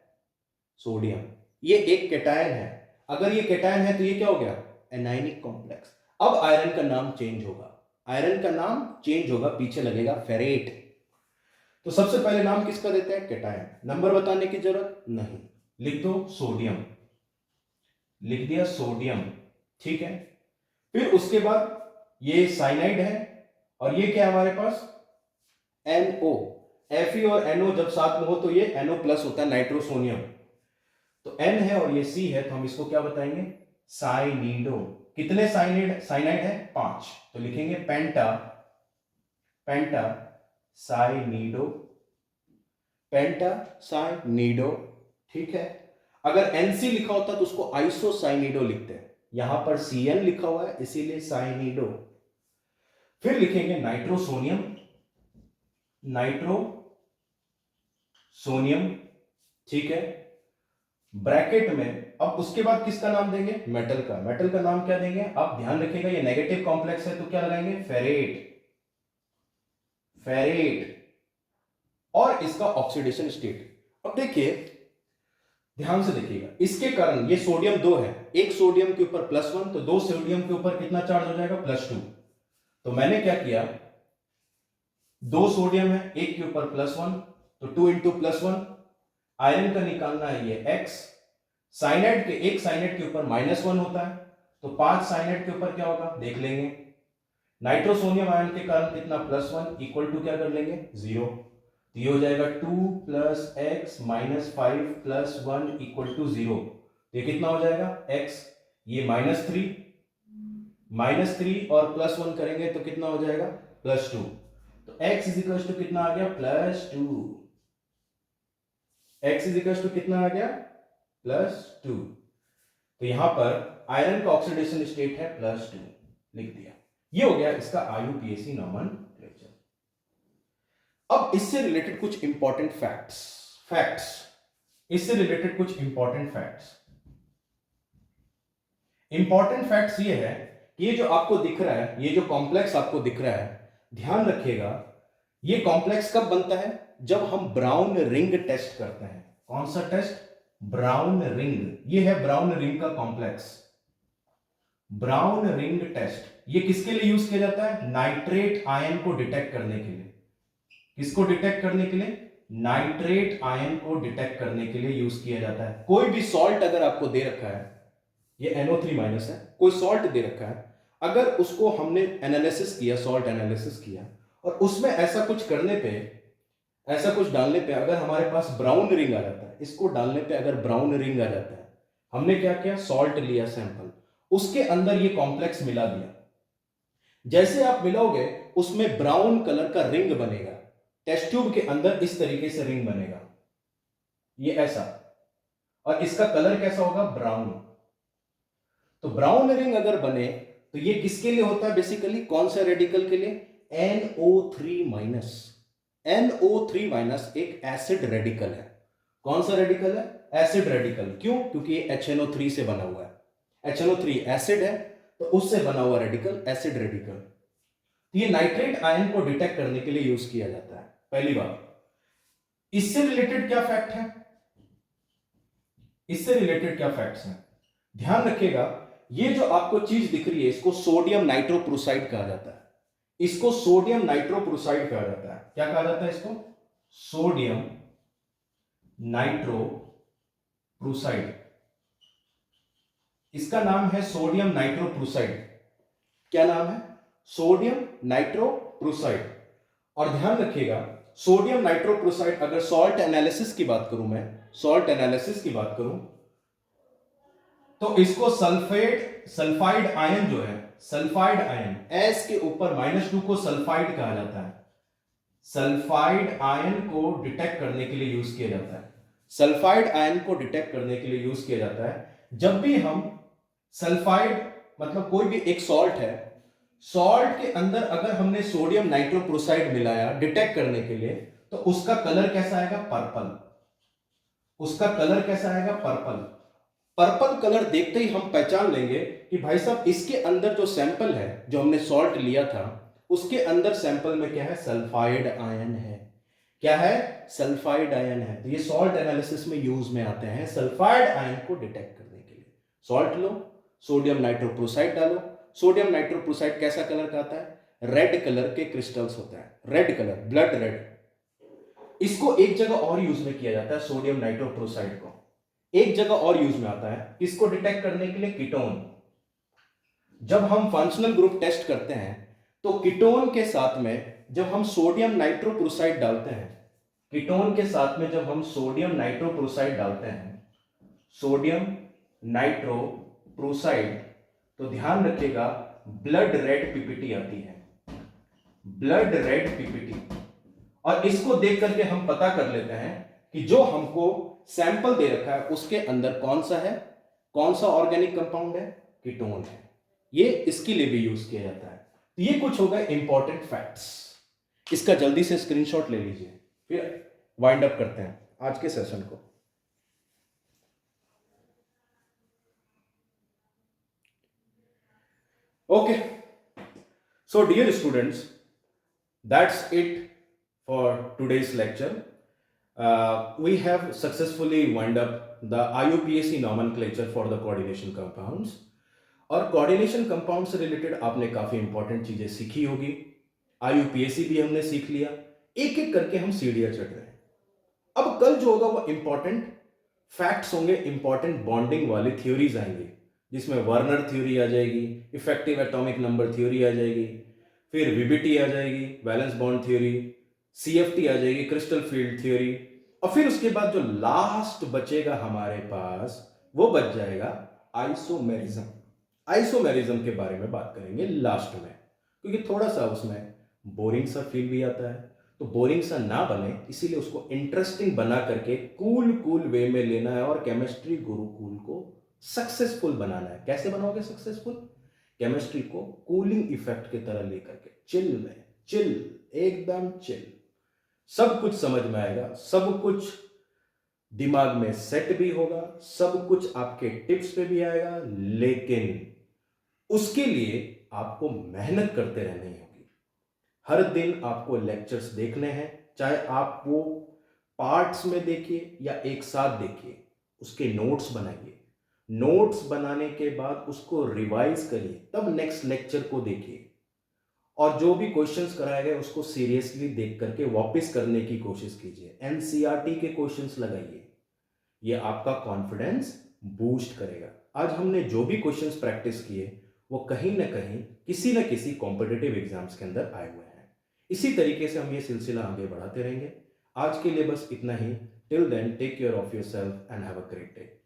सोडियम। ये एक कैटायन है, अगर ये कैटायन है तो ये क्या हो गया? Anionic complex. अब आयरन का नाम चेंज होगा, आयरन का नाम चेंज होगा, पीछे लगेगा फेरेट। तो सबसे पहले नाम किसका देते हैं? कैटायन। नंबर बताने की जरूरत नहीं, लिख दो सोडियम, लिख दिया सोडियम, ठीक है। फिर उसके बाद ये साइनाइड है, और ये क्या है हमारे पास? NO। Fe और NO जब साथ में हो तो ये NO+ होता है, नाइट्रोसोनियम। तो N है और ये C है, तो हम इसको क्या बताएंगे? साइनिडो। कितने साइनाइड है? 5। तो लिखेंगे पेंटा, पेंटा साइनिडो, पेंटा साइनिडो, ठीक है। अगर NC लिखा होता तो उसको आइसोसाइनिडो लिखते हैं, यहां पर CN लिखा हुआ है इसीलिए साइनिडो। फिर लिखेंगे नाइट्रोसोनियम, नाइट्रोसोनियम, ठीक है, ब्रैकेट में। अब उसके बाद किसका नाम देंगे? मेटल का। मेटल का नाम क्या देंगे? आप ध्यान रखिएगा, ये नेगेटिव कॉम्प्लेक्स है तो क्या लगाएंगे? फेरेट, फेरेट, और इसका ऑक्सीडेशन स्टेट। अब देखिए, ध्यान से देखिएगा, इसके कारण ये सोडियम 2 है, एक सोडियम के ऊपर +1, तो 2 सोडियम के ऊपर कितना चार्ज हो जाएगा, +2। तो मैंने क्या किया, 2 सोडियम है, एक के ऊपर +1, तो 2 इंटू +1, आयरन का निकालना है ये X, साइनाइड के, एक साइनाइड के ऊपर -1 होता है, तो 5 साइनाइड के ऊपर क्या होगा देख लेंगे। नाइट्रोसोनियम आयन के कारण कितना, +1 इक्वल टू क्या कर लेंगे, 0। तो ये हो जाएगा 2 + x - 5 + 1 इक्वल टू 0। तो ये कितना हो जाएगा, x, ये -3 और +1 करेंगे तो कितना हो जाएगा, +2। तो x इज इक्वल टू कितना आ गया, +2। x इज इक्वल टू कितना आ गया, +2। तो यहां पर आयरन का ऑक्सीडेशन स्टेट है +2, लिख दिया। ये हो गया इसका IUPAC नॉमेनक्लेचर। अब इससे रिलेटेड कुछ इंपॉर्टेंट फैक्ट्स इससे रिलेटेड कुछ इंपॉर्टेंट फैक्ट्स ये है कि ये जो आपको दिख रहा है, ये जो कॉम्प्लेक्स आपको दिख रहा है, ध्यान रखिएगा, ये कॉम्प्लेक्स कब बनता है, जब हम ब्राउन रिंग टेस्ट करते हैं। कौन सा टेस्ट, ब्राउन रिंग। ये है ब्राउन रिंग का कॉम्प्लेक्स, ब्राउन रिंग टेस्ट। ये किसके लिए यूज किया जाता है, नाइट्रेट आयन को डिटेक्ट करने के लिए। किसको डिटेक्ट करने के लिए, नाइट्रेट आयन को डिटेक्ट करने के लिए यूज किया जाता है। कोई भी सॉल्ट अगर आपको दे रखा है, ये NO3- है, कोई सॉल्ट दे रखा है, अगर उसको हमने एनालिसिस किया, सॉल्ट एनालिसिस किया, और उसमें ऐसा कुछ करने पे, ऐसा कुछ डालने पे अगर हमारे पास ब्राउन रिंग आ जाता है, इसको डालने पे अगर ब्राउन रिंग आ जाता है, हमने क्या किया, सॉल्ट लिया सैंपल, उसके अंदर ये कॉम्प्लेक्स मिला दिया, जैसे आप मिलाओगे उसमें ब्राउन कलर का रिंग बनेगा, टेस्ट ट्यूब के अंदर इस तरीके से रिंग बनेगा, ये ऐसा, और इसका कलर कैसा होगा, ब्राउन। तो ब्राउन रिंग अगर बने तो ये किसके लिए होता है, बेसिकली कौन सा रेडिकल के लिए, NO3-। NO3- एक एसिड रेडिकल है। कौन सा रेडिकल है, एसिड रेडिकल। क्यों, क्योंकि ये HNO3 से बना हुआ है, HNO3 एसिड है, तो उससे बना हुआ रेडिकल एसिड रेडिकल। तो ये नाइट्रेट आयन को डिटेक्ट करने के लिए यूज किया जाता है, पहली बात। इससे रिलेटेड क्या फैक्ट है, इससे रिलेटेड क्या फैक्ट्स हैं, ध्यान रखिएगा, ये जो आपको चीज दिख रही है, इसको सोडियम नाइट्रोप्रोसाइड कहा जाता है। इसको सोडियम नाइट्रोप्रोसाइड कहा जाता है। क्या कहा जाता है इसको, सोडियम नाइट्रोप्रोसाइड। इसका नाम है सोडियम नाइट्रोप्रोसाइड। क्या नाम है, सोडियम नाइट्रोप्रोसाइड। और ध्यान रखिएगा, सोडियम नाइट्रोप्रोसाइड, अगर सॉल्ट एनालिसिस की बात करूं, मैं सॉल्ट एनालिसिस की बात करूं, तो इसको सल्फाइड आयन जो है, सल्फाइड आयन, एस के ऊपर -2 को सल्फाइड कहा जाता है। सल्फाइड आयन को डिटेक्ट करने के लिए यूज किया जाता है। सल्फाइड आयन को डिटेक्ट करने के लिए यूज किया जाता है। जब भी हम सल्फाइड, मतलब कोई भी एक सॉल्ट है, सॉल्ट के अंदर अगर हमने सोडियम नाइट्रोप्रोसाइड मिलाया डिटेक्ट करने के लिए, तो उसका कलर कैसा आएगा, पर्पल। उसका कलर कैसा आएगा, पर्पल। पर्पल कलर देखते ही हम पहचान लेंगे कि भाई साहब इसके अंदर जो सैंपल है, जो हमने सॉल्ट लिया था, उसके अंदर सैंपल में क्या है, सल्फाइड आयन है। क्या है, सल्फाइड आयन है। तो ये सॉल्ट एनालिसिस में यूज में आते हैं, सल्फाइड आयन को डिटेक्ट करने के लिए। सॉल्ट लो, सोडियम नाइट्रोप्रोसाइड डालो, सोडियम नाइट्रोप्रोसाइड कैसा कलर का आता है, रेड कलर के क्रिस्टल्स होता है, रेड कलर, ब्लड रेड। इसको एक जगह और यूज में किया जाता है, सोडियम नाइट्रोप्रोसाइड को एक जगह और यूज में आता है, किसको डिटेक्ट करने के लिए, कीटोन। जब हम फंक्शनल ग्रुप टेस्ट करते हैं, तो कीटोन के साथ में जब हम सोडियम नाइट्रोप्रोसाइड डालते हैं, कीटोन के साथ में जब हम सोडियम नाइट्रोप्रोसाइड डालते हैं, सोडियम नाइट्रोप्रोसाइड, तो ध्यान रखिएगा ब्लड रेड पीपीटी आती है, ब्लड रेड पीपीटी। और इसको देख करके हम पता कर लेते हैं कि जो हमको सैंपल दे रखा है उसके अंदर कौन सा है, कौन सा ऑर्गेनिक कंपाउंड है, कीटोन है। ये इसके लिए भी यूज किया जाता है। तो ये कुछ हो गए इंपॉर्टेंट फैक्ट्स। इसका जल्दी से स्क्रीनशॉट ले लीजिए, फिर वाइंड अप करते हैं आज के सेशन को। Okay, so dear students, that's it for today's lecture. We have successfully wound up the IUPAC nomenclature for the coordination compounds. और कोऑर्डिनेशन कंपाउंड से रिलेटेड आपने काफी इंपॉर्टेंट चीजें सीखी होगी। IUPAC भी हमने सीख लिया। एक एक करके हम सीढ़ियां चढ़ रहे हैं। अब कल जो होगा वो इंपॉर्टेंट फैक्ट्स होंगे, इंपॉर्टेंट बॉन्डिंग वाली थ्योरीज आएंगी, जिसमें वर्नर थ्योरी आ जाएगी, इफेक्टिव एटॉमिक नंबर थ्योरी आ जाएगी, फिर VBT आ जाएगी, वैलेंस बॉन्ड थ्योरी, CFT आ जाएगी, क्रिस्टल फील्ड थ्योरी, और फिर उसके बाद जो लास्ट बचेगा हमारे पास वो बच जाएगा आइसोमेरिज्म। आइसोमेरिज्म के बारे में बात करेंगे लास्ट में, क्योंकि थोड़ा सा उसमें बोरिंग सा फील भी आता है, तो बोरिंग सा ना बने इसीलिए उसको इंटरेस्टिंग बना करके कूल वे में लेना है और केमिस्ट्री गुरुकुल को सक्सेसफुल बनाना है। कैसे बनाओगे सक्सेसफुल? केमिस्ट्री को कूलिंग इफेक्ट की तरह लेकर के चिल में, चिल, एकदम चिल, सब कुछ समझ में आएगा, सब कुछ दिमाग में सेट भी होगा, सब कुछ आपके टिप्स पे भी आएगा, लेकिन उसके लिए आपको मेहनत करते रहनी होगी। हर दिन आपको लेक्चर्स देखने हैं, चाहे आप वो पार्ट्स में देखिए या एक साथ देखिए, उसके नोट्स बनाइए, नोट्स बनाने के बाद उसको रिवाइज करिए, तब नेक्स्ट लेक्चर को देखिए, और जो भी क्वेश्चंस कराए गए उसको सीरियसली देख करके वापस करने की कोशिश कीजिए। एनसीईआरटी के क्वेश्चंस लगाइए, ये आपका कॉन्फिडेंस बूस्ट करेगा। आज हमने जो भी क्वेश्चंस प्रैक्टिस किए वो कहीं ना कहीं किसी न किसी कॉम्पिटिटिव एग्जाम्स के अंदर आए हुए हैं। इसी तरीके से हम ये सिलसिला आगे बढ़ाते रहेंगे। आज के लिए बस इतना ही। Till then, take care of yourself and have a great day.